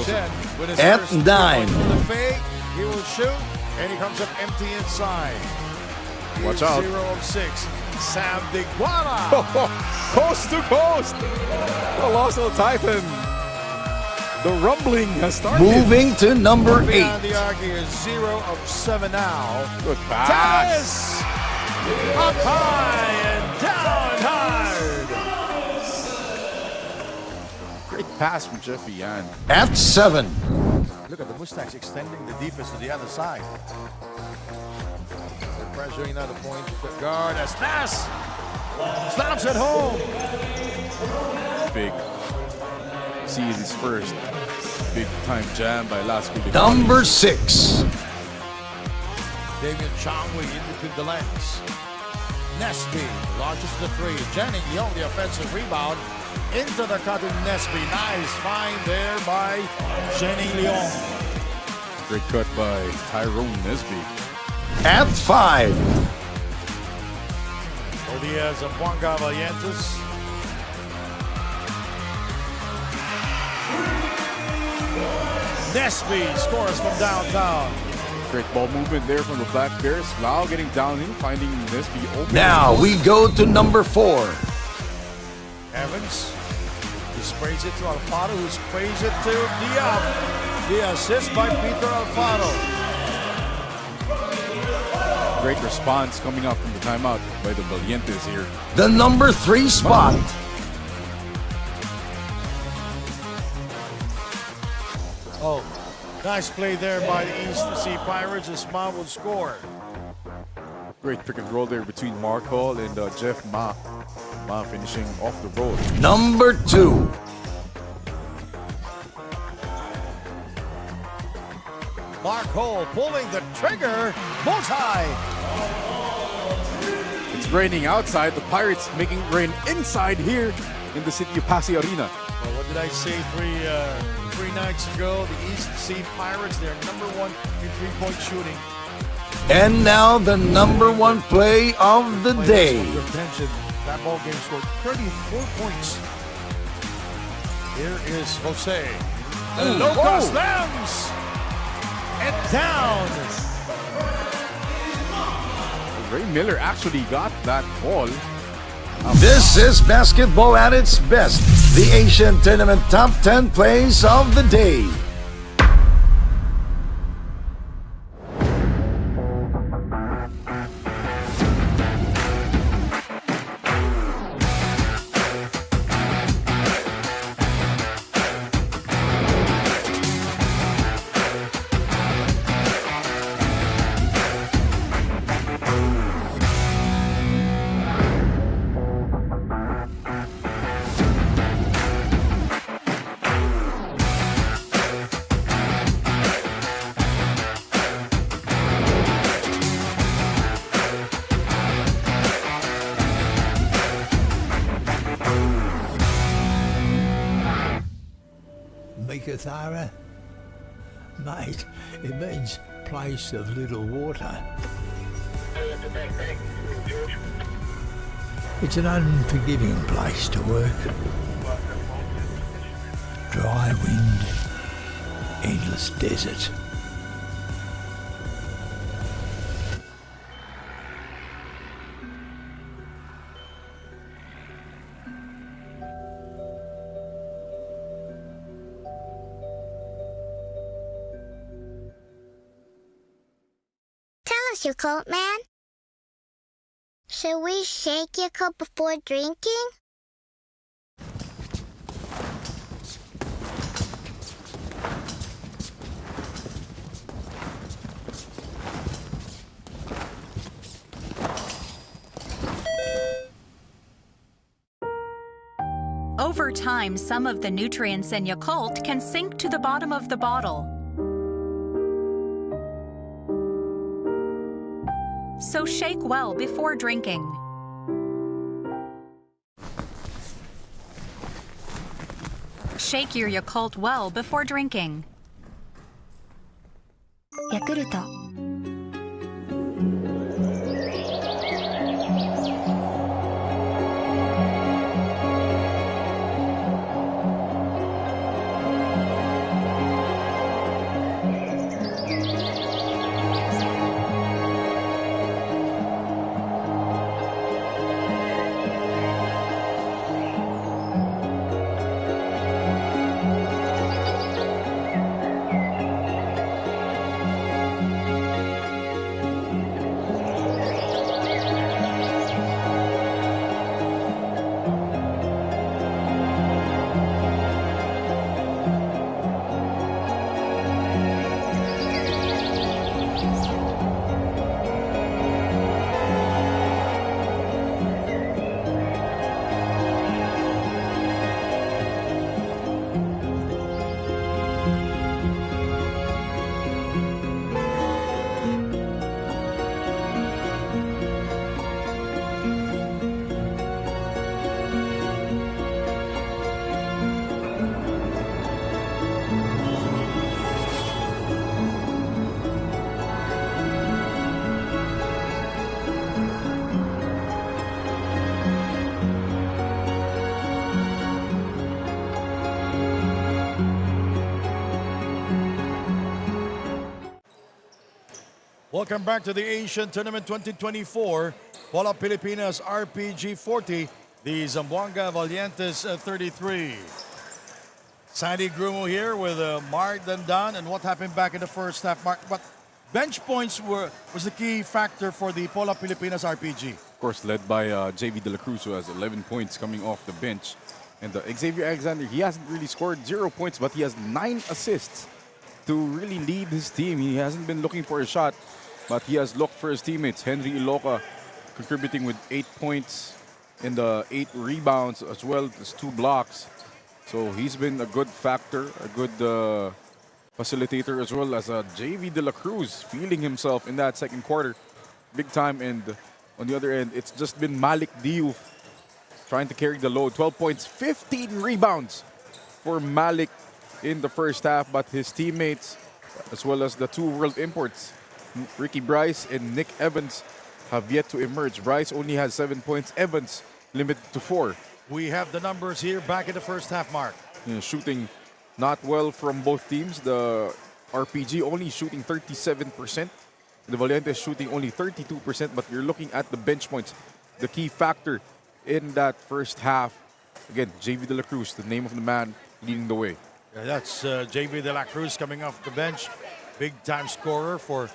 Chen with his At first 9. with the fake. He will shoot. And he comes up empty inside. Watch Here's out. 0 of 6. Sam Diguana. Coast to coast. Colossal Titan. The rumbling has started. Moving to number 8. Beyond the arc here is 0 of 7 now. Good pass. Tennis! Up high and down hard. Great pass from Jeffy Yan. At 7. Look at the Mustangs extending the defense to the other side. They're pressuring another point. The guard as Nas slaps it home. Big. See his first big time jam by Lasco. Number 6. Damian Chongwei in between the legs. Nesby launches the three. Jennings, the only offensive rebound. Into the cut in Nesby. Nice find there by Jennings Leon. Great cut by Tyrone Nesby. At 5. For the Zamboanga Valientes. Nesby scores from downtown. Great ball movement there from the Black Bears. Lau getting down in, finding Nesby open. Now we go to number 4. Evans, he sprays it to Alfaro, who sprays it to Diaz. The assist by Peter Alfaro. Great response coming up from the timeout by the Valientes here. The number 3 spot. Oh, nice play there by the East Sea Pirates as Ma will score. Great pick and roll there between Mark Hall and Jeff Ma. Ma finishing off the road. Number 2. Mark Hole pulling the trigger. Bullseye. It's raining outside. The Pirates making it rain inside here in the city of Passi Arena. Well, what did I say three nights ago? The East Sea Pirates, they're number 1 in three-point shooting. And now the number 1 play of the day. Attention. That ball game scored 34 points. Here is Jose. And Loca slams it down. Ray Miller actually got that ball. This is basketball at its best. The Asian Tournament Top 10 Plays of the Day. Mikathara? Mate, it means place of little water. It's an unforgiving place to work. Dry wind, endless desert. Your coat, man? Should we shake your cup before drinking? Over time, some of the nutrients in Yakult can sink to the bottom of the bottle. so shake well before drinking. Shake your Yakult well before drinking. ヤクルト Welcome back to the Asian Tournament 2024. Pola Pilipinas RPG 40, the Zamboanga Valientes 33. Sandy Grumo here with Mark Dandan. And what happened back in the first half, Mark? But bench points was the key factor for the Pola Pilipinas RPG. Of course, led by JV De La Cruz, who has 11 points coming off the bench. And Xavier Alexander, he hasn't really scored 0 points, but he has 9 assists to really lead his team. He hasn't been looking for a shot, but he has looked for his teammates. Henry Iloca contributing with 8 points and 8 rebounds as well as 2 blocks. So he's been a good factor, a good facilitator, as well as JV De La Cruz feeling himself in that second quarter big time. And on the other end, it's just been Malik Diouf trying to carry the load. 12 points, 15 rebounds for Malik in the first half, but his teammates, as well as the 2 world imports, Ricky Bryce and Nick Evans, have yet to emerge. Bryce only has 7 points, Evans limited to 4. We have the numbers here back in the first half, Mark. Shooting not well from both teams. The RPG only shooting 37%. The Valientes shooting only 32%, but you're looking at the bench points. The key factor in that first half, again, JV De La Cruz, the name of the man leading the way. Yeah, that's JV De La Cruz coming off the bench. Big-time scorer for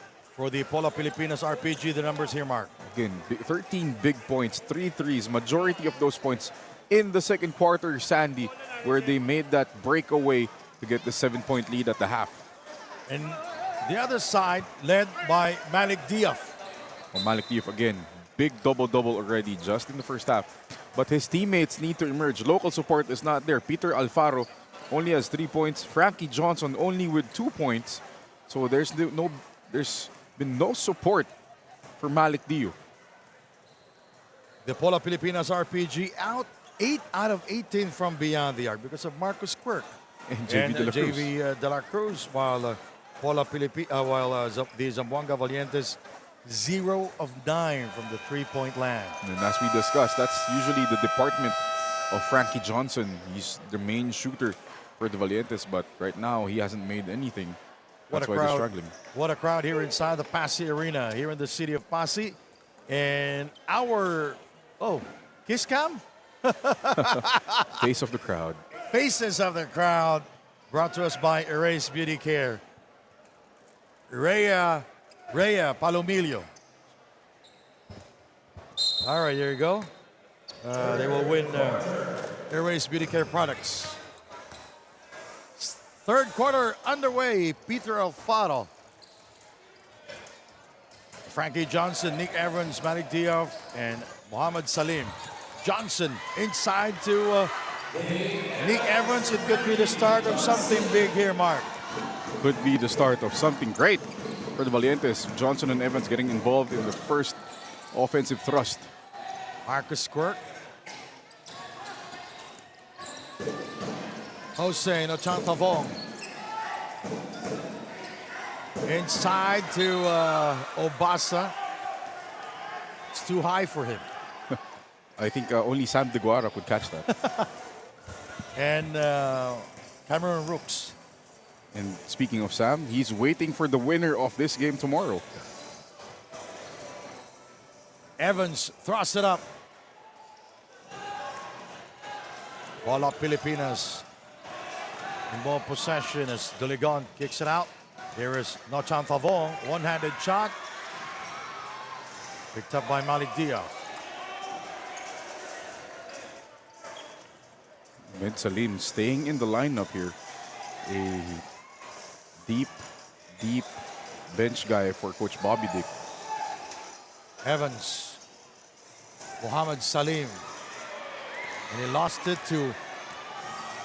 the Pola Pilipinas RPG. The numbers here, Mark. Again, 13 big points, 3 threes. Majority of those points in the second quarter, Sandy, where they made that breakaway to get the 7-point lead at the half. And the other side led by Malik Diouf. Well, Malik Diouf, again, big double-double already just in the first half. But his teammates need to emerge. Local support is not there. Peter Alfaro only has 3 points. Frankie Johnson only with 2 points. So there's been no support for Malik Diouf. The Pola Pilipinas RPG out 8 out of 18 from beyond the arc because of Marcus Quirk And JV De La Cruz, while the Zamboanga Valientes 0 of 9 from the 3-point land. And as we discussed, that's usually the department of Frankie Johnson. He's the main shooter for the Valientes, but right now he hasn't made anything. That's why they're struggling. What a crowd here inside the Passi Arena, here in the city of Passi. And our, kiss cam? Face of the crowd. Faces of the crowd, brought to us by Erase Beauty Care. Rhea Palomilio. All right, there you go. They will win Erase Beauty Care products. Third quarter underway. Peter Alfaro, Frankie Johnson, Nick Evans, Malik Diouf, and Mohamed Salim. Johnson inside to Nick Evans. It could be the start of something big here, Mark. Could be the start of something great for the Valientes. Johnson and Evans getting involved in the first offensive thrust. Marcus Squirt. Jose Nochantavong. Inside to Obasa. It's too high for him. I think only Sam DeGuara could catch that. And Cameron Rooks. And speaking of Sam, he's waiting for the winner of this game tomorrow. Evans thrusts it up. Pola Pilipinas in ball possession as Diligon kicks it out. Here is Nochantavong, one-handed shot. Picked up by Malik Diaz. Med Salim staying in the lineup here. A deep bench guy for Coach Bobby Dick. Evans, Muhammad Salim. And he lost it to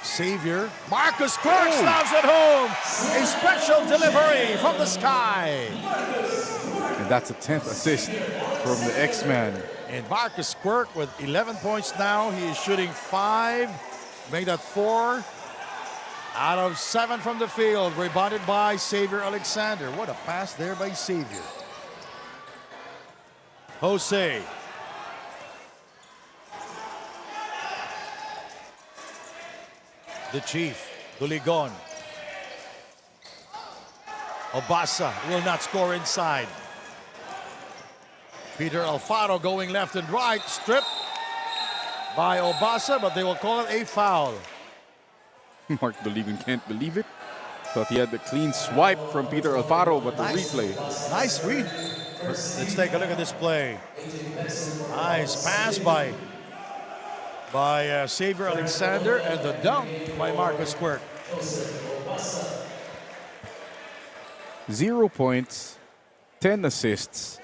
Xavier. Marcus Clark slams it home. A special delivery from the sky. And that's a 10th assist from the X-Man. And Marcus Quirk with 11 points now. He is shooting 5. Made that 4 out of 7 from the field. Rebounded by Xavier Alexander. What a pass there by Xavier. Jose. The Chief, Duligon. Obasa will not score inside. Peter Alfaro going left and right. Stripped by Obasa, but they will call it a foul. Mark Duligon can't believe it. Thought he had the clean swipe from Peter Alfaro, but the replay. Nice read. Let's take a look at this play. Nice pass by Xavier Alexander, and the dunk by Marcus Quirk. 0 points, 10 assists,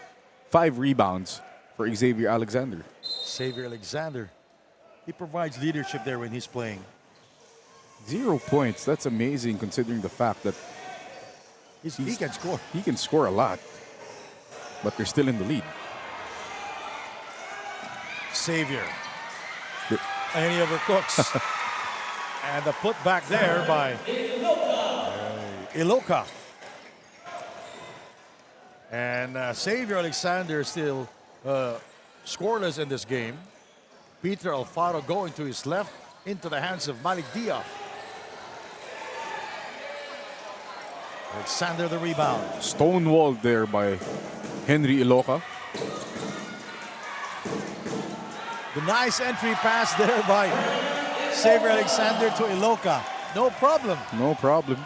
5 rebounds for Xavier Alexander. Xavier Alexander, he provides leadership there when he's playing. 0 points, that's amazing considering the fact that He can score. he can score a lot, but they're still in the lead. Xavier. And he overcooks. And the putback there by Iloka. And Xavier Alexander still scoreless in this game. Peter Alfaro going to his left into the hands of Malik Diaz. Alexander the rebound. Stonewalled there by Henry Iloka. The nice entry pass there by Xavier Alexander to Iloka. No problem. No problem.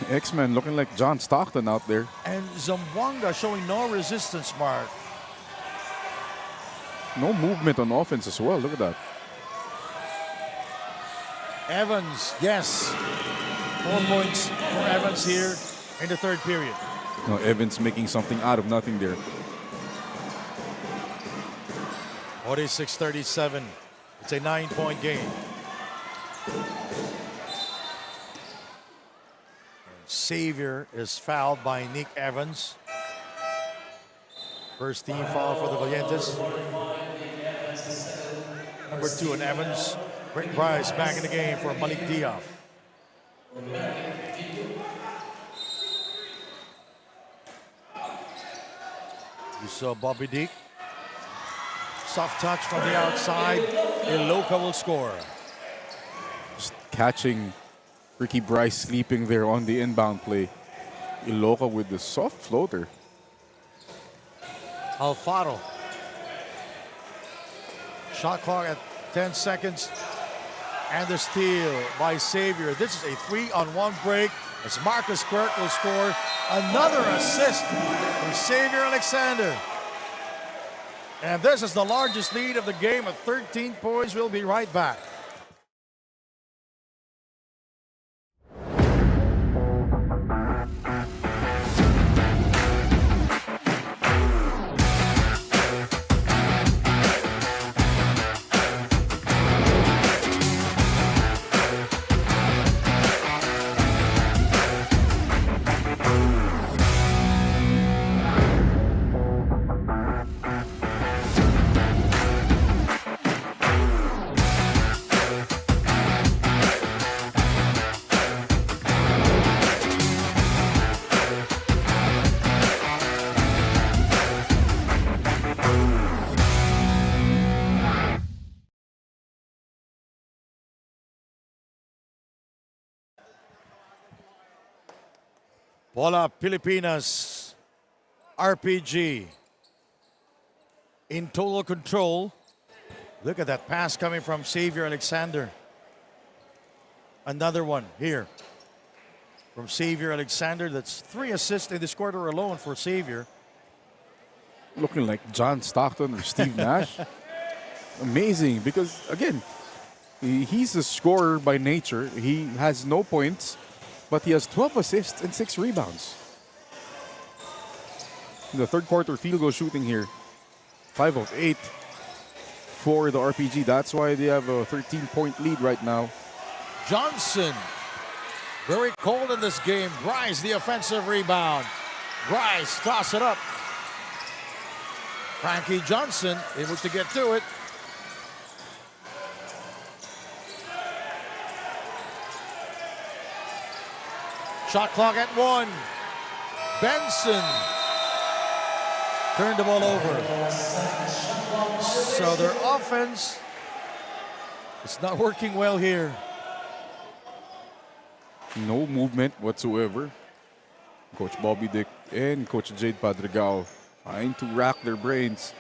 X-Men looking like John Stockton out there. And Zamboanga showing no resistance, Mark. No movement on offense as well. Look at that. Evans, yes. 4 points for Evans here in the third period. No, Evans making something out of nothing there. 46-37. It's a 9-point game. And Xavier is fouled by Nick Evans. First team foul for the Valientes. Number 2 on Evans. Rick Bryce back in the game for Malik Diaz. You saw Bobby Dick. Soft touch from the outside. Iloka will score. Just catching Ricky Bryce sleeping there on the inbound play. Iloka with the soft floater. Alfaro. Shot clock at 10 seconds. And the steal by Xavier. This is a 3-on-1 break as Marcus Quirk will score another assist from Xavier Alexander. And this is the largest lead of the game at 13 points. We'll be right back. Pola, Pilipinas, RPG in total control. Look at that pass coming from Xavier Alexander. Another one here from Xavier Alexander. That's 3 assists in this quarter alone for Xavier. Looking like John Stockton or Steve Nash. Amazing, because again, he's a scorer by nature. He has no points, but he has 12 assists and 6 rebounds. In the third quarter field goal shooting here, 5 of 8 for the RPG. That's why they have a 13-point lead right now. Johnson, very cold in this game. Bryce, the offensive rebound. Bryce, toss it up. Frankie Johnson able to get to it. Shot clock at 1. Benson turned the ball over. So their offense is not working well here. No movement whatsoever. Coach Bobby Dick and Coach Jade Padregao trying to rack their brains.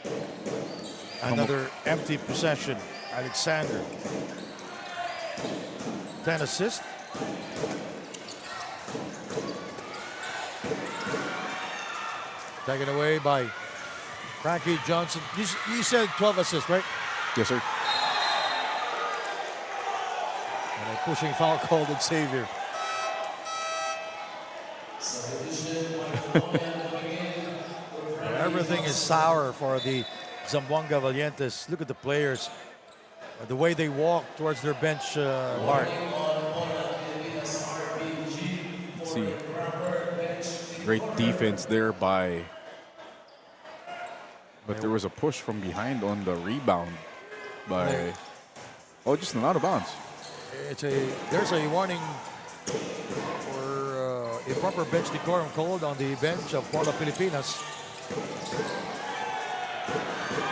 Another empty possession. Alexander. 10 assists. Taken away by Frankie Johnson. You said 12 assists, right? Yes, sir. And a pushing foul called at Xavier. Everything is sour for the Zamboanga Valientes. Look at the players. The way they walk towards their bench, Mark. See, great defense there by, but there was a push from behind on the rebound by, oh, just an out of bounds. There's a warning for improper bench decorum called on the bench of Pola Pilipinas.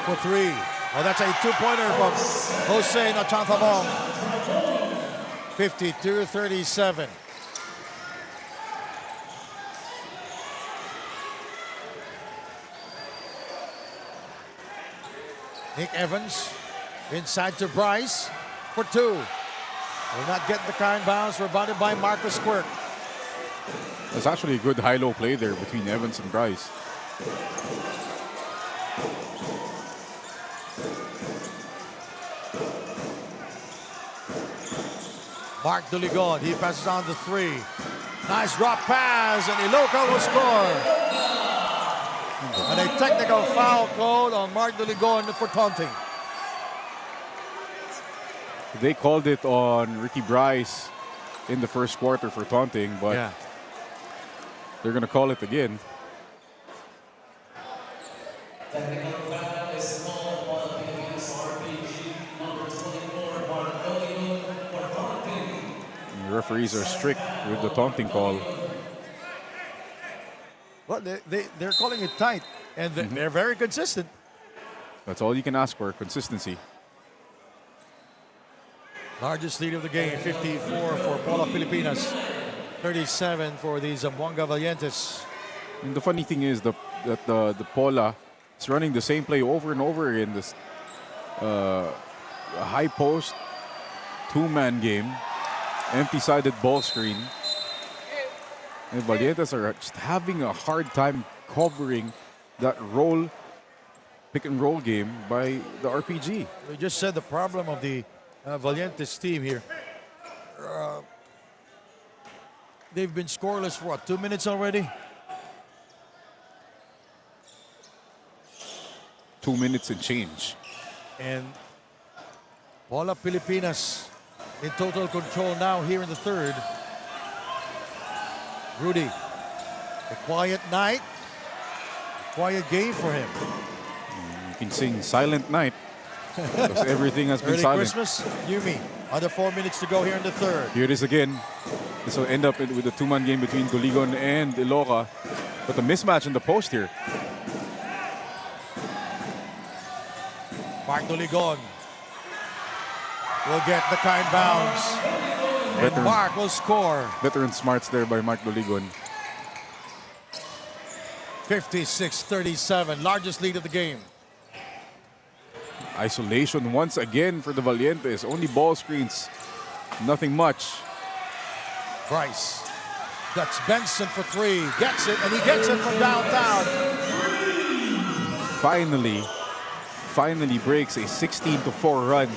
For 3. Oh, that's a 2-pointer from Jose Nachanthabong. 52-37. Nick Evans inside to Bryce for 2. Will not get the kind bounce. Rebounded by Marcus Quirk. It's actually a good high-low play there between Evans and Bryce. Mark Duligon, he passes on to 3. Nice drop pass, and Iloilo will score. And a technical foul called on Mark Duligon for taunting. They called it on Ricky Bryce in the first quarter for taunting, but they're going to call it again. The referees are strict with the taunting call. Well, they're calling it tight, and they're very consistent. That's all you can ask for, consistency. Largest lead of the game, 54 for Pola Pilipinas, 37 for the Zamboanga Valientes. And the funny thing is that the Pola is running the same play over and over again. This a high post, 2-man game, empty-sided ball screen. And Valientes are just having a hard time covering that pick and roll game by the RPG. We just said the problem of the Valientes team here. They've been scoreless for what, 2 minutes already? 2 minutes and change. And Pola Pilipinas in total control now here in the third. Rudy, a quiet night, a quiet game for him. You can sing Silent Night because everything has been Early silent. Christmas, Yumi, under 4 minutes to go here in the third. Here it is again. This will end up with a 2-man game between Duligon and Iloilo. But the mismatch in the post here. Mark Duligon will get the kind bounce. And Mark will score. Veteran smarts there by Mark Duligon. 56-37, largest lead of the game. Isolation once again for the Valientes. Only ball screens, nothing much. Bryce, that's Benson for three, gets it, and he gets it from downtown. Finally breaks a 16-4 run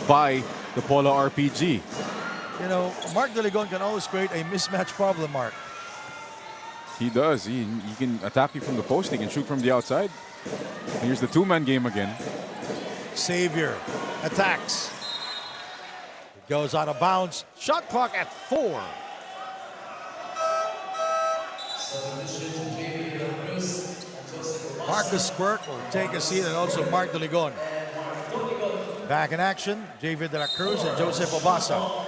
by the Pola RPG. You know, Mark Delegon can always create a mismatch problem, Mark. He does. He can attack you from the post. He can shoot from the outside. Here's the two-man game again. Xavier attacks. It goes out of bounds. Shot clock at 4. Marcus Quirk will take a seat, and also Mark Delegon. Back in action, Javier de la Cruz and Joseph Obasa.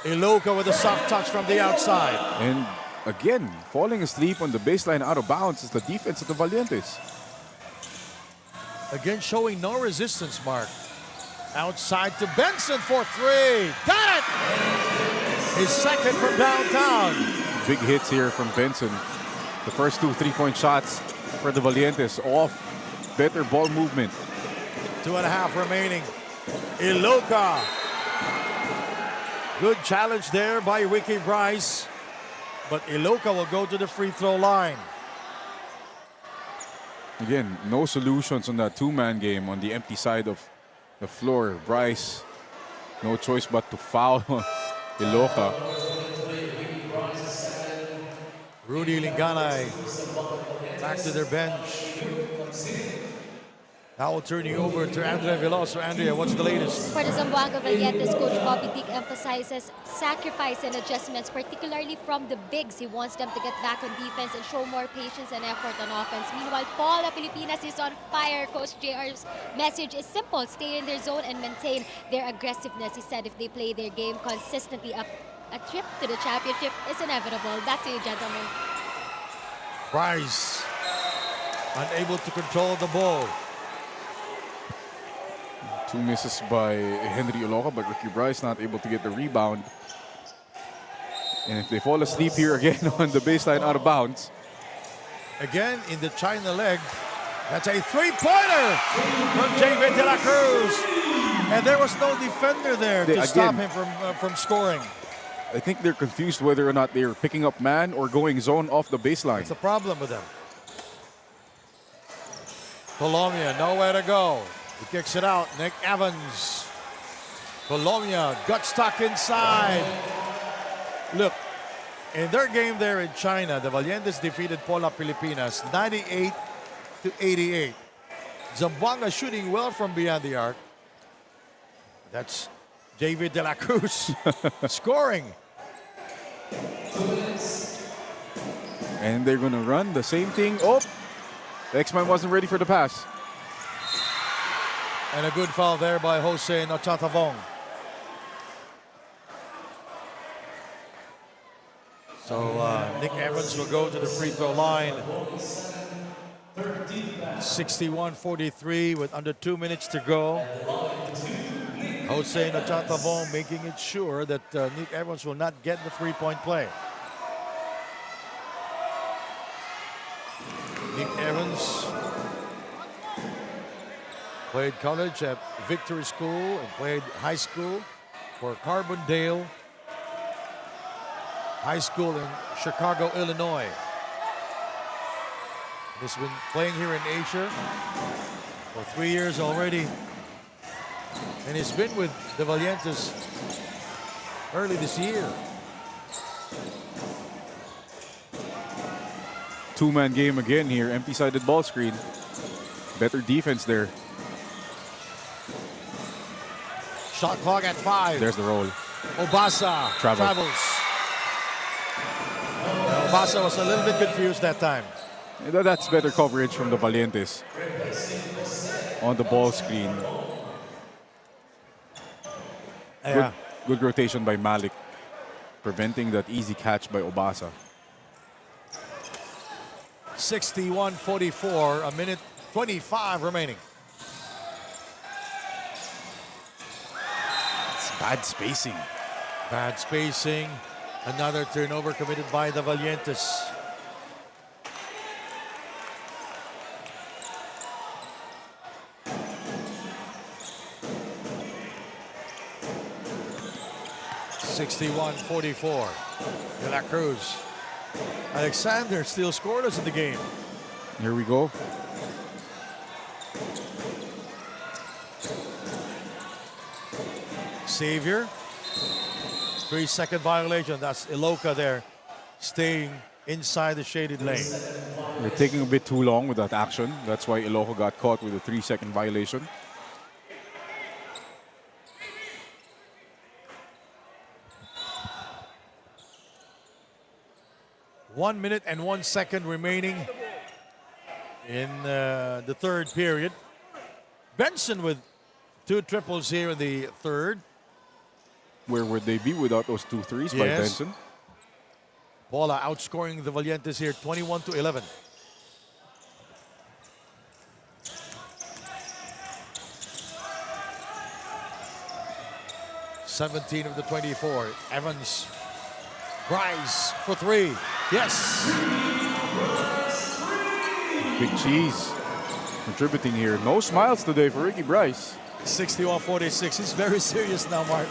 Iloilo with a soft touch from the outside. And again, falling asleep on the baseline out of bounds is the defense of the Valientes. Again, showing no resistance, Mark. Outside to Benson for three. Got it! His second from downtown. Big hits here from Benson. The first two three-point shots for the Valientes off. Better ball movement. 2.5 remaining. Iloilo. Good challenge there by Ricky Bryce. But Iloilo will go to the free throw line. Again, no solutions on that two-man game on the empty side of the floor. Bryce, no choice but to foul Iloilo. Rudy Linganay back to their bench. Now we'll turn you over to Andrea Veloso. Andrea, what's the latest? For the Zamboanga Valientes, Coach Bobby Dick emphasizes sacrifice and adjustments, particularly from the bigs. He wants them to get back on defense and show more patience and effort on offense. Meanwhile, Pola Pilipinas is on fire. Coach JR's message is simple: stay in their zone and maintain their aggressiveness. He said if they play their game consistently, a trip to the championship is inevitable. Back to you, gentlemen. Bryce unable to control the ball. Two misses by Henry Iloilo, but Ricky Bryce not able to get the rebound. And if they fall asleep here again on the baseline out of bounds. Again in the China leg. That's a three-pointer from Javier de la Cruz. And there was no defender there to stop him from scoring. I think they're confused whether or not they're picking up man or going zone off the baseline. That's the problem with them. Colombia, nowhere to go. He kicks it out. Nick Evans. Colombia got stuck inside. Look, in their game there in China, the Valientes defeated Pola Pilipinas 98-88. Zamboanga shooting well from beyond the arc. That's Javier de la Cruz scoring. And they're going to run the same thing. Oh, the X-Man wasn't ready for the pass. And a good foul there by Jose Nochatavong. So Nick Evans will go to the free throw line. 61-43 with under 2 minutes to go. Jose Nochatavong making it sure that Nick Evans will not get the three-point play. Nick Evans played college at Victory School and played high school for Carbondale High School in Chicago, Illinois. He's been playing here in Asia for 3 years already. And he's been with the Valientes early this year. Two-man game again here. Empty-sided ball screen. Better defense there. Shot clock at 5. There's the roll. Obasa travels. Obasa was a little bit confused that time. That's better coverage from the Valientes on the ball screen. Yeah. Good rotation by Malik, preventing that easy catch by Obasa. 61-44, a minute 25 remaining. It's bad spacing. Bad spacing. Another turnover committed by the Valientes. 61-44. De La Cruz. Alexander still scoreless in the game. Here we go. Xavier. 3-second violation. That's Iloilo there, staying inside the shaded lane. They're taking a bit too long with that action. That's why Iloilo got caught with a 3-second violation. One minute and 1 second remaining in the third period. Benson with 2 triples here in the third. Where would they be without those 2 threes by Yes. Benson? Pola outscoring the Valientes here 21-11. (17 of the 24). Evans. Bryce for 3. Yes. Big Cheese contributing here. No smiles today for Ricky Bryce. 61-46. He's very serious now, Mark.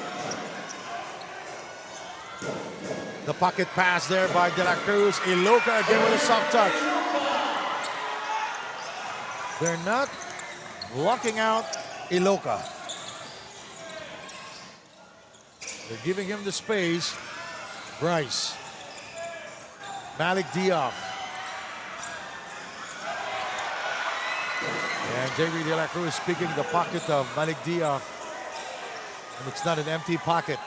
The pocket pass there by De La Cruz. Iloilo again with a soft touch. They're not blocking out Iloilo. They're giving him the space. Bryce. Malik Diop. And J.B. De La Cruz speaking the pocket of Malik Diop. And it's not an empty pocket.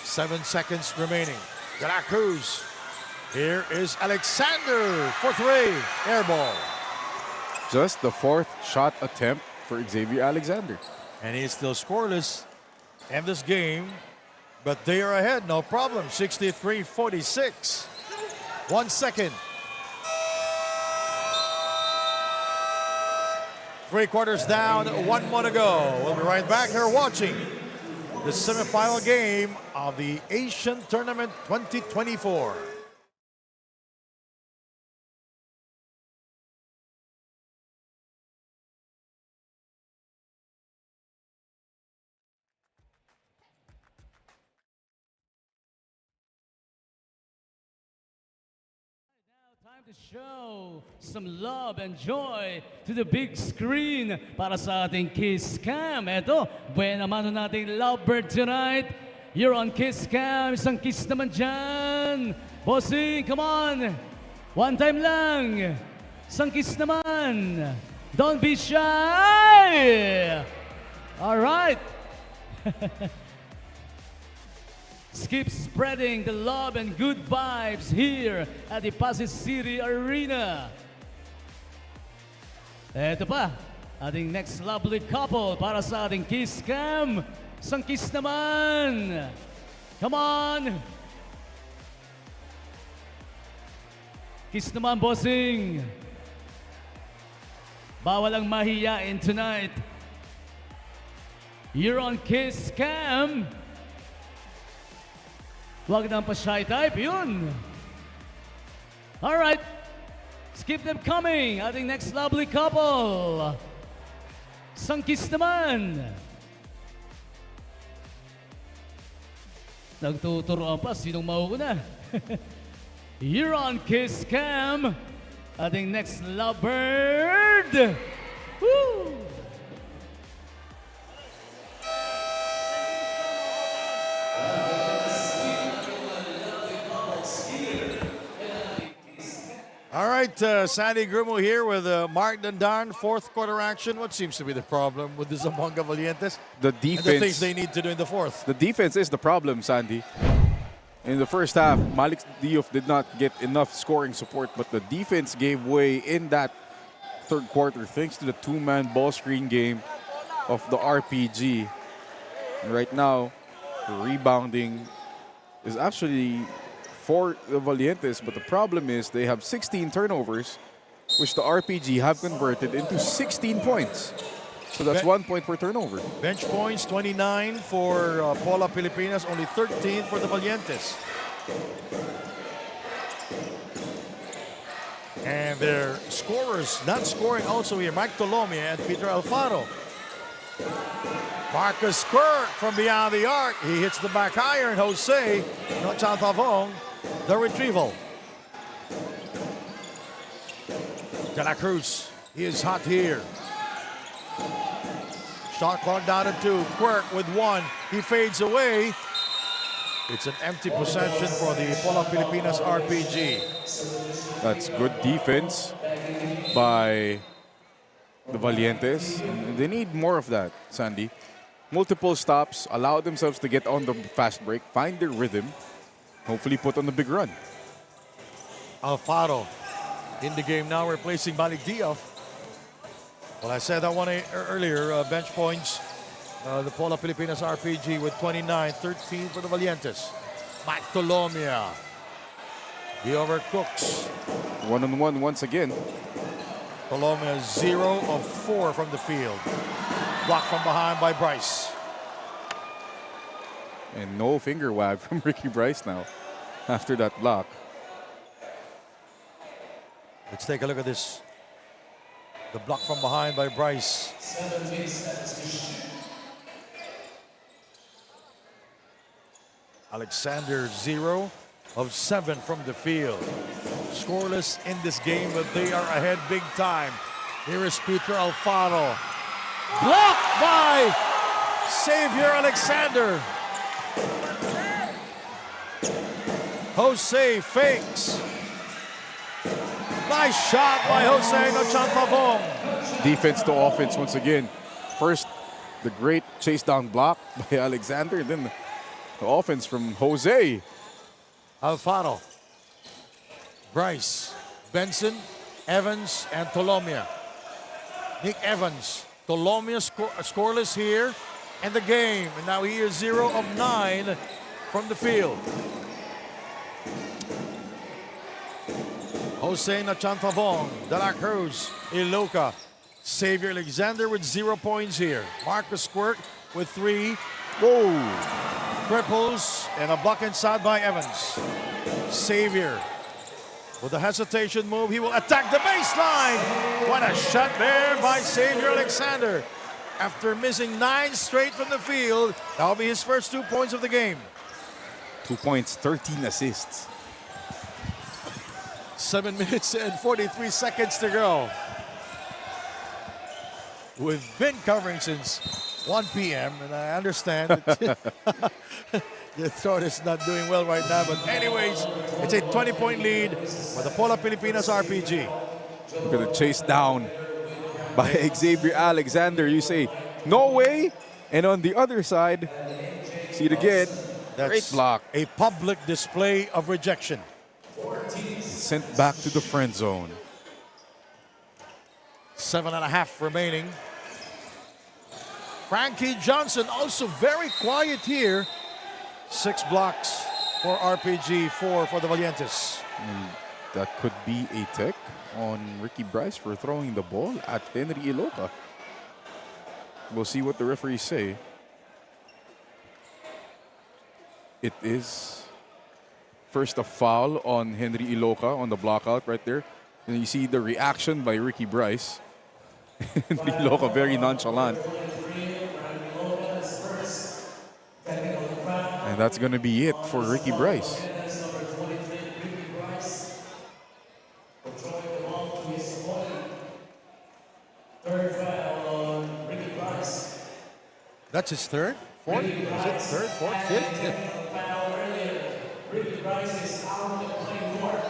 7 seconds remaining. De La Cruz. Here is Alexander for 3. Air ball. Just the 4th shot attempt for Xavier Alexander. And he's still scoreless in this game. But they are ahead, no problem. 63-46. 1 second. 3 quarters down, 1 more to go. We'll be right back here watching the semifinal game of the Asian Tournament 2024. Time to show some love and joy to the big screen para sa ating Kiss Cam. Eto, buena mano nating lovebird tonight. You're on Kiss Cam. Isang kiss naman dyan. Bossing, come on. One time lang. Isang kiss naman. Don't be shy. All right. Keep spreading the love and good vibes here at the Passi City Arena. Eto pa, ating next lovely couple para sa ating Kiss Cam. Isang kiss naman. Come on. Kiss naman, bossing. Bawal ang mahiyain tonight. You're on Kiss Cam. Wag nang pa-shy type, yun. All right, let's keep them coming. Ating next lovely couple. Isang kiss naman. Nagtuturoan pa, sinong mauuna? You're on Kiss Cam. Ating next lovebird. Woo! All right, Sandy Grumo here with Mark Dandan, 4th quarter action. What seems to be the problem with the Zamboanga Valientes? The And the things defense. they need to do in the 4th. The defense is the problem, Sandy. In the first half, Malik Diop did not get enough scoring support, but the defense gave way in that 3rd quarter thanks to the 2-man ball screen game of the RPG. And right now, the rebounding is actually for the Valientes, but the problem is they have 16 turnovers, which the RPG have converted into 16 points. So that's 1 point per turnover. Bench points, 29 for Pola, Pilipinas, only 13 for the Valientes. And their scorers not scoring also here, Mike Tolome and Peter Alfaro. Marcus Quirk from beyond the arc. He hits the back iron. Jose Nochantavong, the retrieval. De La Cruz, he is hot here. Shot clock down to 2. Quirk with 1. He fades away. It's an empty possession for the Pola Pilipinas RPG. That's good defense by the Valientes. And they need more of that, Sandy. Multiple stops, allow themselves to get on the fast break, find their rhythm, hopefully put on the big run. Alfaro in the game now, replacing Malik Diaz. Well, I said that one earlier, bench points. The Pola Pilipinas RPG with 29, 13 for the Valientes. Mike Tolomia. He overcooks. One-on-one once again. Tolomia 0 of 4 from the field. Blocked from behind by Bryce. And no finger wag from Ricky Bryce now after that block. Let's take a look at this. The block from behind by Bryce. Alexander 0 of 7 from the field. Scoreless in this game, but they are ahead big time. Here is Peter Alfaro. Blocked by Xavier Alexander. Jose fakes. Nice shot by Jose Nochantavong. Defense to offense once again. First, the great chase down block by Alexander, then the offense from Jose. Alfaro, Bryce, Benson, Evans, and Tolomia. Nick Evans, Tolomia scoreless here in the game. And now he is 0 of 9 from the field. Jose Nochantavong, De La Cruz, Iloilo, Xavier Alexander with 0 points here. Marcus Quirk with 3. Whoa! Triples and a block inside by Evans. Xavier with a hesitation move. He will attack the baseline. What a shot there by Xavier Alexander. After missing 9 straight from the field, that will be his first 2 points of the game. 2 points, 13 assists. 7 minutes and 43 seconds to go. We've been covering since 1 p.m. and I understand that the throat is not doing well right now. But anyways, it's a 20-point lead for the Pola Pilipinas RPG. Look at the chase down by Xavier Alexander. You say, no way. And on the other side, see it again. That's great block. A public display of rejection. Sent back to the friend zone. 7.5 remaining. Frankie Johnson also very quiet here. 6 blocks for RPG, 4 for the Valientes. And that could be a tech on Ricky Bryce for throwing the ball at Henry Iloilo. We'll see what the referees say. It is first a foul on Henry Iloilo on the blockout right there. And you see the reaction by Ricky Bryce. Henry Iloilo very nonchalant. And that's going to be it for Ricky Bryce. That's his third? Fourth? Is it third, fourth, fifth?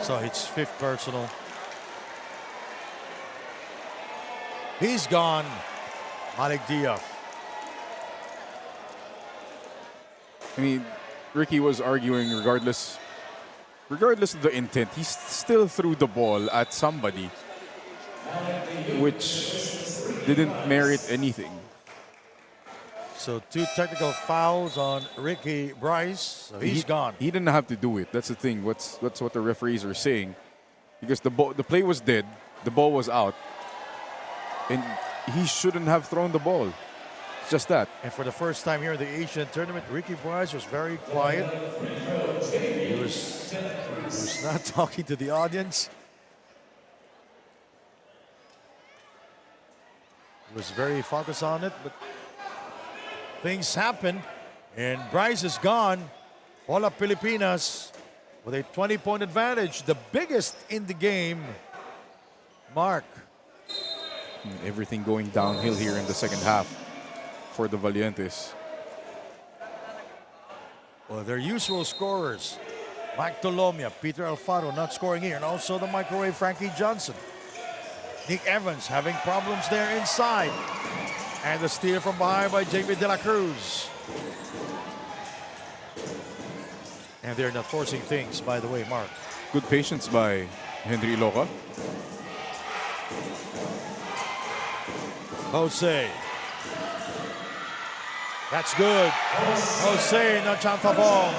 So it's 5th personal. He's gone. Malik Diaz. I mean, Ricky was arguing regardless of the intent, he still threw the ball at somebody, which didn't merit anything. So 2 technical fouls on Ricky Bryce. So he's gone. He didn't have to do it. That's the thing. That's what the referees are saying, because the play was dead, the ball was out, and he shouldn't have thrown the ball. It's just that. And for the first time here in the Asian tournament, Ricky Bryce was very quiet. He was not talking to the audience. He was very focused on it, but things happen. And Bryce is gone. Pola Pilipinas with a 20-point advantage, the biggest in the game. Mark. Everything going downhill here in the second half for the Valientes. Well, their usual scorers, Mike Tolomia, Peter Alfaro not scoring here, and also the microwave Frankie Johnson. Nick Evans having problems there inside. And the steal from behind by Jamie De La Cruz. And they're not forcing things, by the way, Mark. Good patience by Henry Iloilo. Jose. That's good. Jose Nachantavong.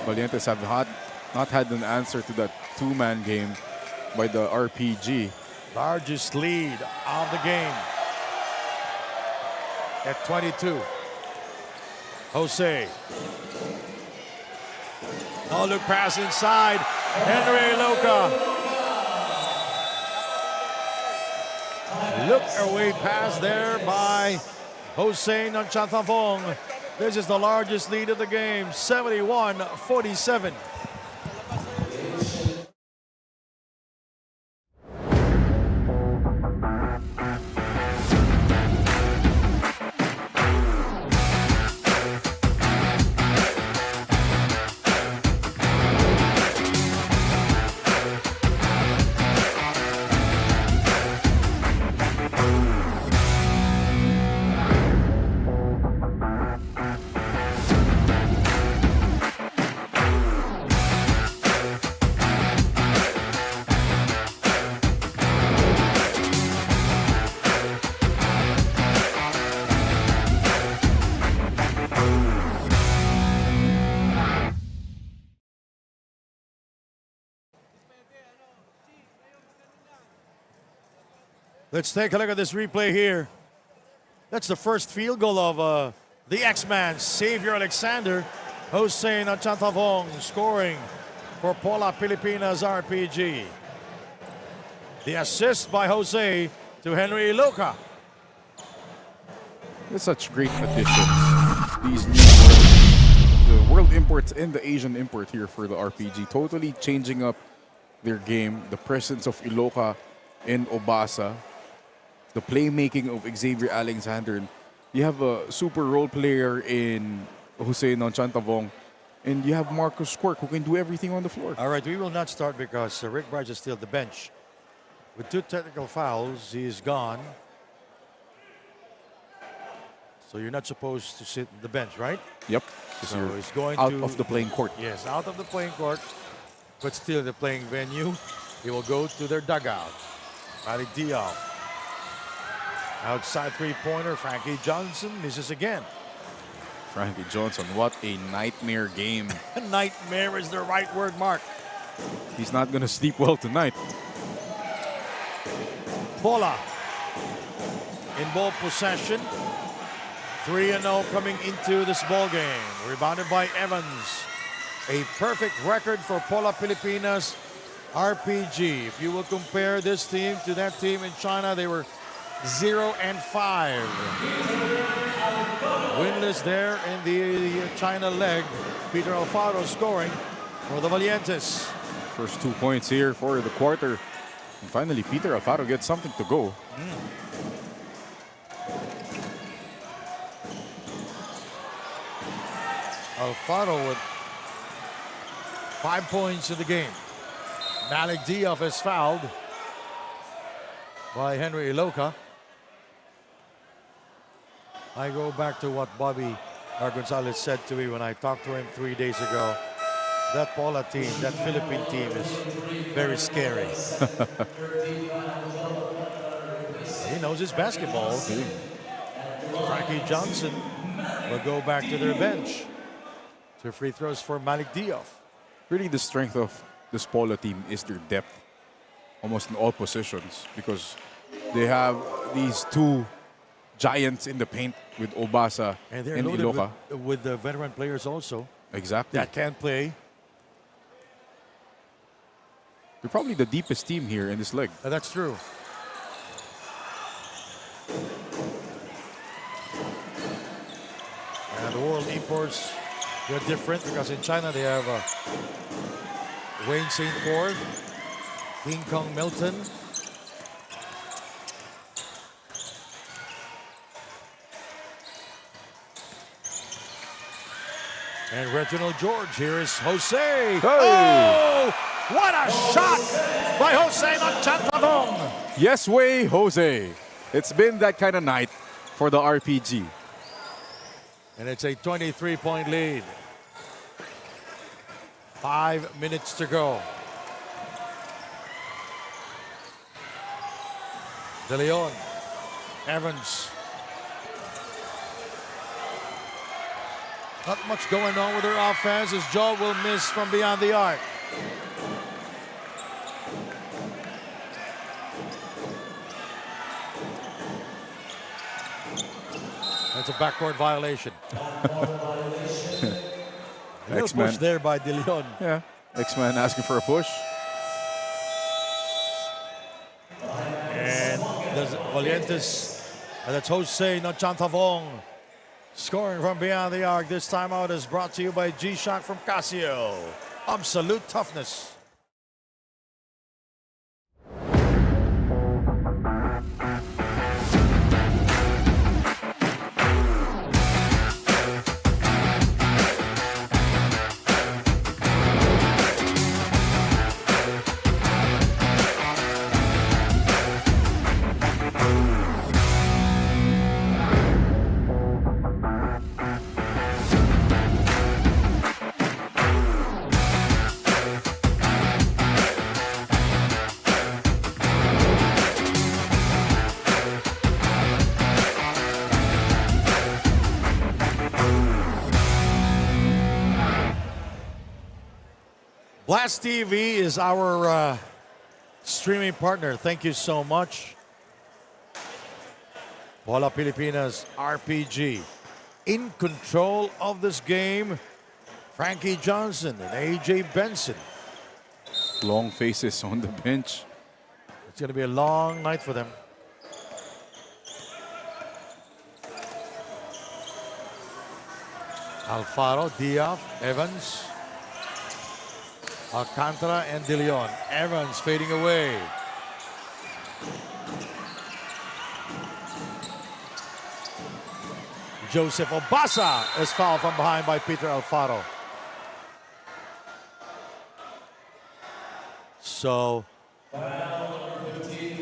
Valientes have not had an answer to that two-man game by the RPG. Largest lead of the game at 22. Jose. No look pass inside. Henry Loca. Look away pass there by Jose Nachantavong. This is the largest lead of the game, 71-47. Let's take a look at this replay here. That's the first field goal of the X-Man, Xavier Alexander. Jose Nachantavong scoring for Pola Pilipinas RPG. The assist by Jose to Henry Loca. It's such great additions. These new the world imports and the Asian import here for the RPG, totally changing up their game. The presence of Iloca and Obasa. The playmaking of Xavier Alexander. You have a super role player in Jose Nachantavong. And you have Marcus Quirk who can do everything on the floor. All right, we will not start because Rick Bryce is still at the bench. With 2 technical fouls, he is gone. So you're not supposed to sit on the bench, right? Yep. So you're he's going out to of the playing court. Yes, out of the playing court, but still the playing venue. He will go to their dugout. Malik Diop. Outside three-pointer, Frankie Johnson misses again. Frankie Johnson, what a nightmare game. Nightmare is the right word, Mark. He's not going to sleep well tonight. Pola in ball possession. 3-0 coming into this ball game. Rebounded by Evans. A perfect record for Pola Pilipinas RPG. If you will compare this team to that team in China, they were 0-5. Winless there in the China leg. Peter Alfaro scoring for the Valientes. First 2 points here for the quarter. And finally, Peter Alfaro gets something to go. Alfaro with 5 points in the game. Malik Diop is fouled by Henry Iloca. I go back to what Bobby Gonzalez said to me when I talked to him 3 days ago. That Pola team, that Philippine team is very scary. He knows his basketball. Frankie Johnson will go back to their bench. 2 free throws for Malik Diop. Really, the strength of this Pola team is their depth, almost in all positions, because they have these 2 giants in the paint with Obasa And they're and loaded Iloca. with the veteran players also Exactly. that can play. They're probably the deepest team here in this leg. That's true. And the world imports, they're different because in China they have Wayne St. Ford, King Kong Milton, and Reginald George. Here is Jose. Hey! Oh! What a shot by Jose Nachantavong! Yes way, Jose. It's been that kind of night for the RPG. And it's a 23-point lead. 5 minutes to go. De Leon, Evans. Not much going on with their offense as Joe will miss from beyond the arc. That's a backcourt violation. A little X-Man. push there by De Leon. Yeah, X-Man asking for a push. And there's Valientes. And that's Jose Nachantavong scoring from beyond the arc. This timeout is brought to you by G-Shock from Casio. Absolute toughness. Blast TV is our streaming partner. Thank you so much. Pola Pilipinas RPG in control of this game. Frankie Johnson and AJ Benson. Long faces on the bench. It's going to be a long night for them. Alfaro, Diaz, Evans, Alcantara, and De Leon. Evans fading away. Joseph Obasa is fouled from behind by Peter Alfaro. So,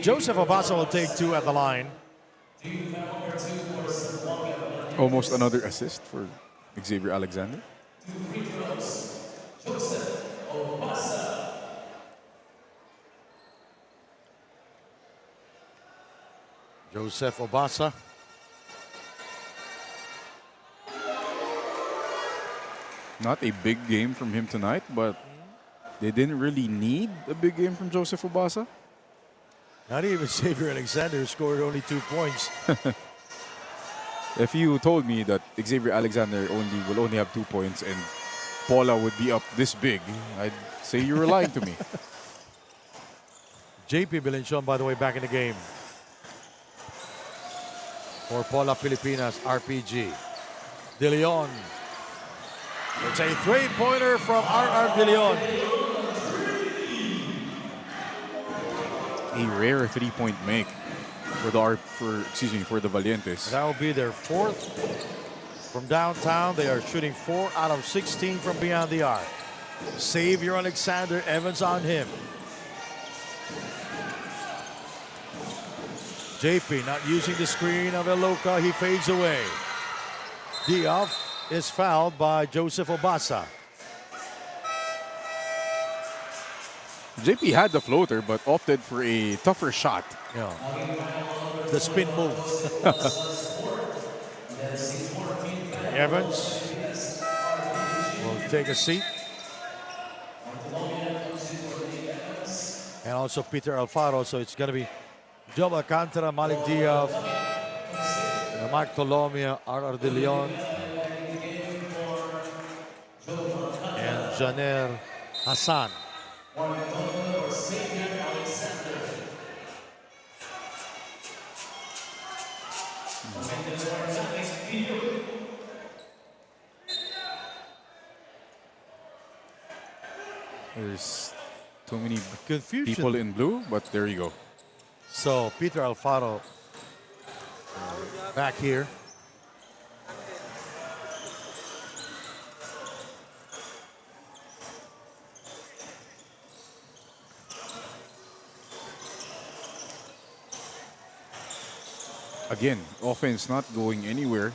Joseph Obasa will take 2 at the line. Almost another assist for Xavier Alexander. Joseph Obasa. Not a big game from him tonight, but they didn't really need a big game from Joseph Obasa. Not even Xavier Alexander scored only 2 points. If you told me that Xavier Alexander will only have 2 points and Pola would be up this big, I'd say you were lying to me. JP Bilenchon, by the way, back in the game. For Pola Pilipinas RPG. De Leon. It's a 3-pointer from RR De Leon. A rare 3-point make for the Valientes. That will be their 4th from downtown. They are shooting 4 out of 16 from beyond the arc. Xavier Alexander, Evans on him. JP not using the screen of Eloka. He fades away. Diaz is fouled by Joseph Obasa. JP had the floater but opted for a tougher shot. Yeah. The spin move. Evans will take a seat. And also Peter Alfaro, so it's going to be Job Alcantara, Malik Diaz, Mark Tolomia, RR De Leon, and Janer Hassan. There's too many Confusion. people in blue, but there you go. So Peter Alfaro back here. Again, offense not going anywhere.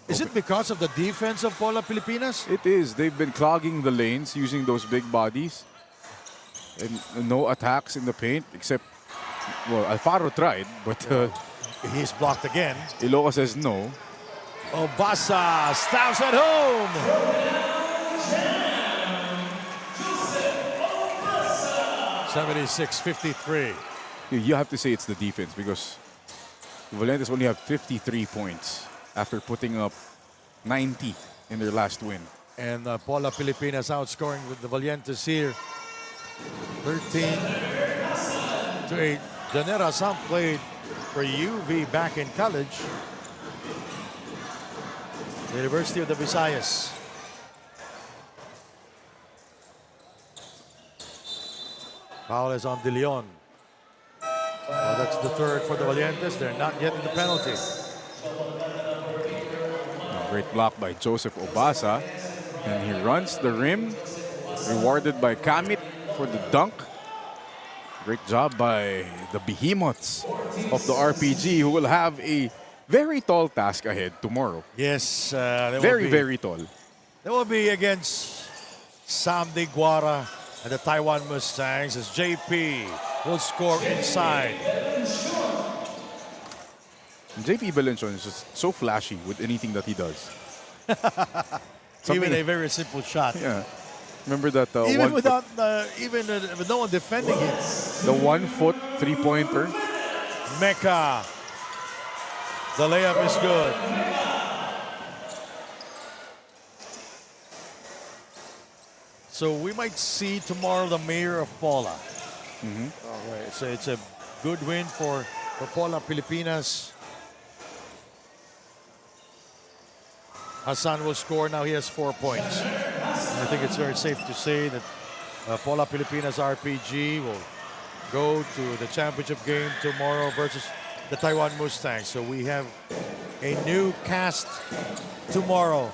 Is it because of the defense of Pola Pilipinas? It is. They've been clogging the lanes using those big bodies. And no attacks in the paint except, well, Alfaro tried, but He's blocked again. Iloilo says no. Obasa stabs at home. 76-53. You have to say it's the defense because Valientes only have 53 points after putting up 90 in their last win. And Pola Pilipinas outscoring with the Valientes here. 13-8. Janera Sam played for UV back in college. University of the Visayas. Foul is on De Leon. Well, that's the third for the Valientes. They're not getting the penalty. Great block by Joseph Obasa. And he runs the rim. Rewarded by Kamit for the dunk. Great job by the behemoths of the RPG who will have a very tall task ahead tomorrow. Yes, Very tall. They will be against Sam De Guara and the Taiwan Mustangs as JP will score inside. JP Belenchon is just so flashy with anything that he does. Even a very simple shot. Yeah. Remember that Even without with no one defending him. the 1 foot three-pointer. Mecca. The layup is good. So we might see tomorrow the mayor of Pola. All right. So it's a good win for Pola Pilipinas. Hassan will score. Now he has 4 points. I think it's very safe to say that Pola Pilipinas RPG will go to the championship game tomorrow versus the Taiwan Mustangs. So we have a new cast tomorrow.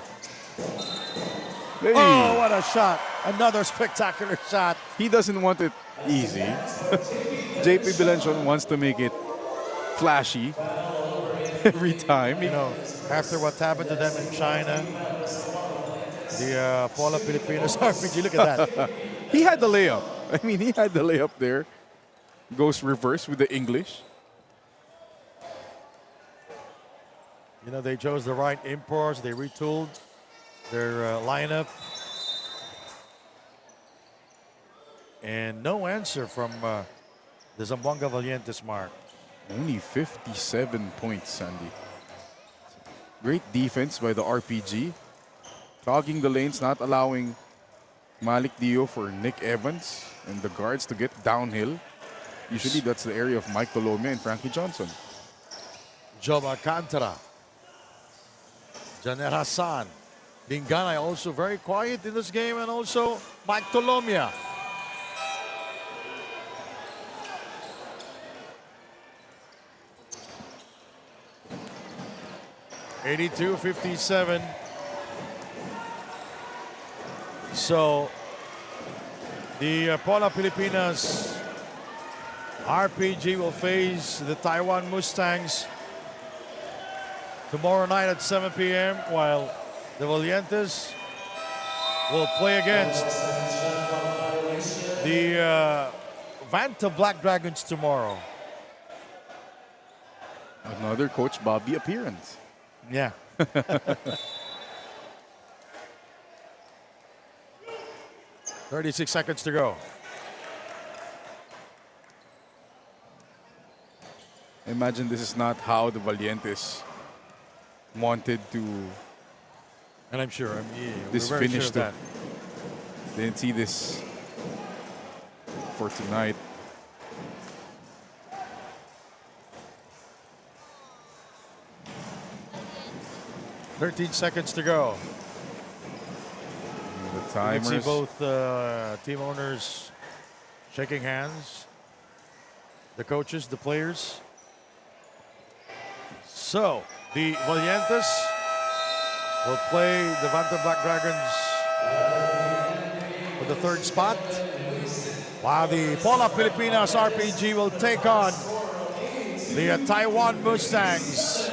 Hey, Oh, what a shot. Another spectacular shot. he doesn't want it easy. JP Belenchon wants to make it flashy every time. You know, after what happened to them in China, the Pola Pilipinas RPG, look at that. He had the layup. I mean, he had the layup there. Goes reverse with the English. You know, they chose the right imports. They retooled their lineup. And no answer from the Zamboanga Valientes mark. Only 57 points, Sandy. Great defense by the RPG. Clogging the lanes, not allowing Malik Dio for Nick Evans and the guards to get downhill. Usually that's the area of Mike Tolomia and Frankie Johnson. Job Alcantara. Janer Hassan. Binganay also very quiet in this game, and also Mike Tolomia. (82-57). So the Pola Pilipinas RPG will face the Taiwan Mustangs tomorrow night at 7 p.m. while the Valientes will play against the Vanta Black Dragons tomorrow. Another Coach Bobby appearance. Yeah. $36 to go. Imagine this is not how the Valientes wanted to. And I'm sure. This we're very finished sure of that. They didn't see this for tonight. $13 to go. The You can see timers. both team owners shaking hands, the coaches, the players. So, the Valientes will play the Vanta Black Dragons for the third spot, while the Pola Pilipinas RPG will take on the Taiwan Mustangs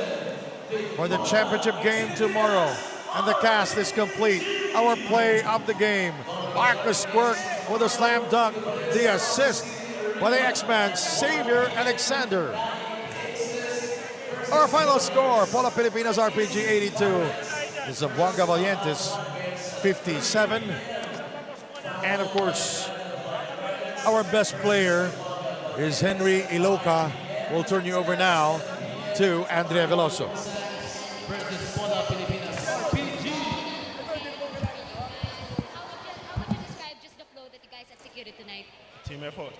for the championship game tomorrow. And the cast is complete. Our play of the game: Marcus Quirk with a slam dunk, the assist by the X-Man Xavier Alexander. Our final score: Pola Pilipinas RPG 82, the Zamboanga Valientes 57. And of course, our best player is Henry Iloca. We'll turn you over now to Andrea Veloso. Versus Pola Pilipinas RPG. How would you describe just the flow that you guys executed tonight? Team effort.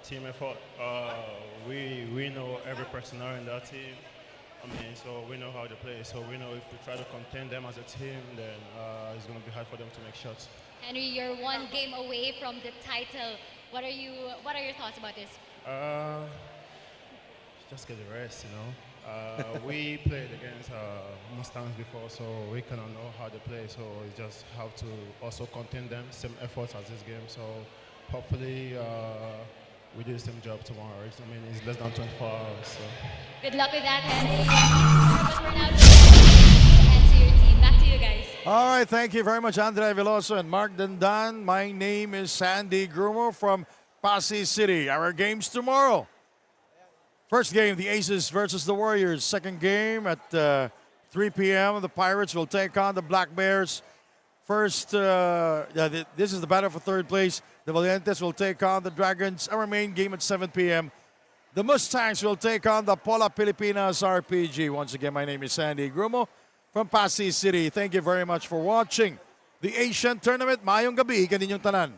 Team effort. We know every personnel in that team. I mean, so we know how to play. So we know if we try to contain them as a team, then it's going to be hard for them to make shots. Henry, you're one game away from the title. What are your thoughts about this? Just get the rest, you know. We played against Mustangs before, so we kind of know how they play. So we just have to also contain them, same efforts as this game. So hopefully we do the same job tomorrow. I mean, it's less than 24 hours. So. Good luck with that, Henry. But for now, and to your team. Back to you guys. All right, thank you very much, Andrea Veloso and Mark Dandan. My name is Sandy Grumo from Passi City. Our games tomorrow. First game, the Aces versus the Warriors. Second game at 3 p.m. The Pirates will take on the Black Bears. First, this is the battle for third place. The Valientes will take on the Dragons. Our main game at 7 p.m. The Mustangs will take on the Pola Pilipinas RPG. Once again, my name is Sandy Grumo from Passi City. Thank you very much for watching the Asian Tournament. Mayong gabi, kaninyong tanan.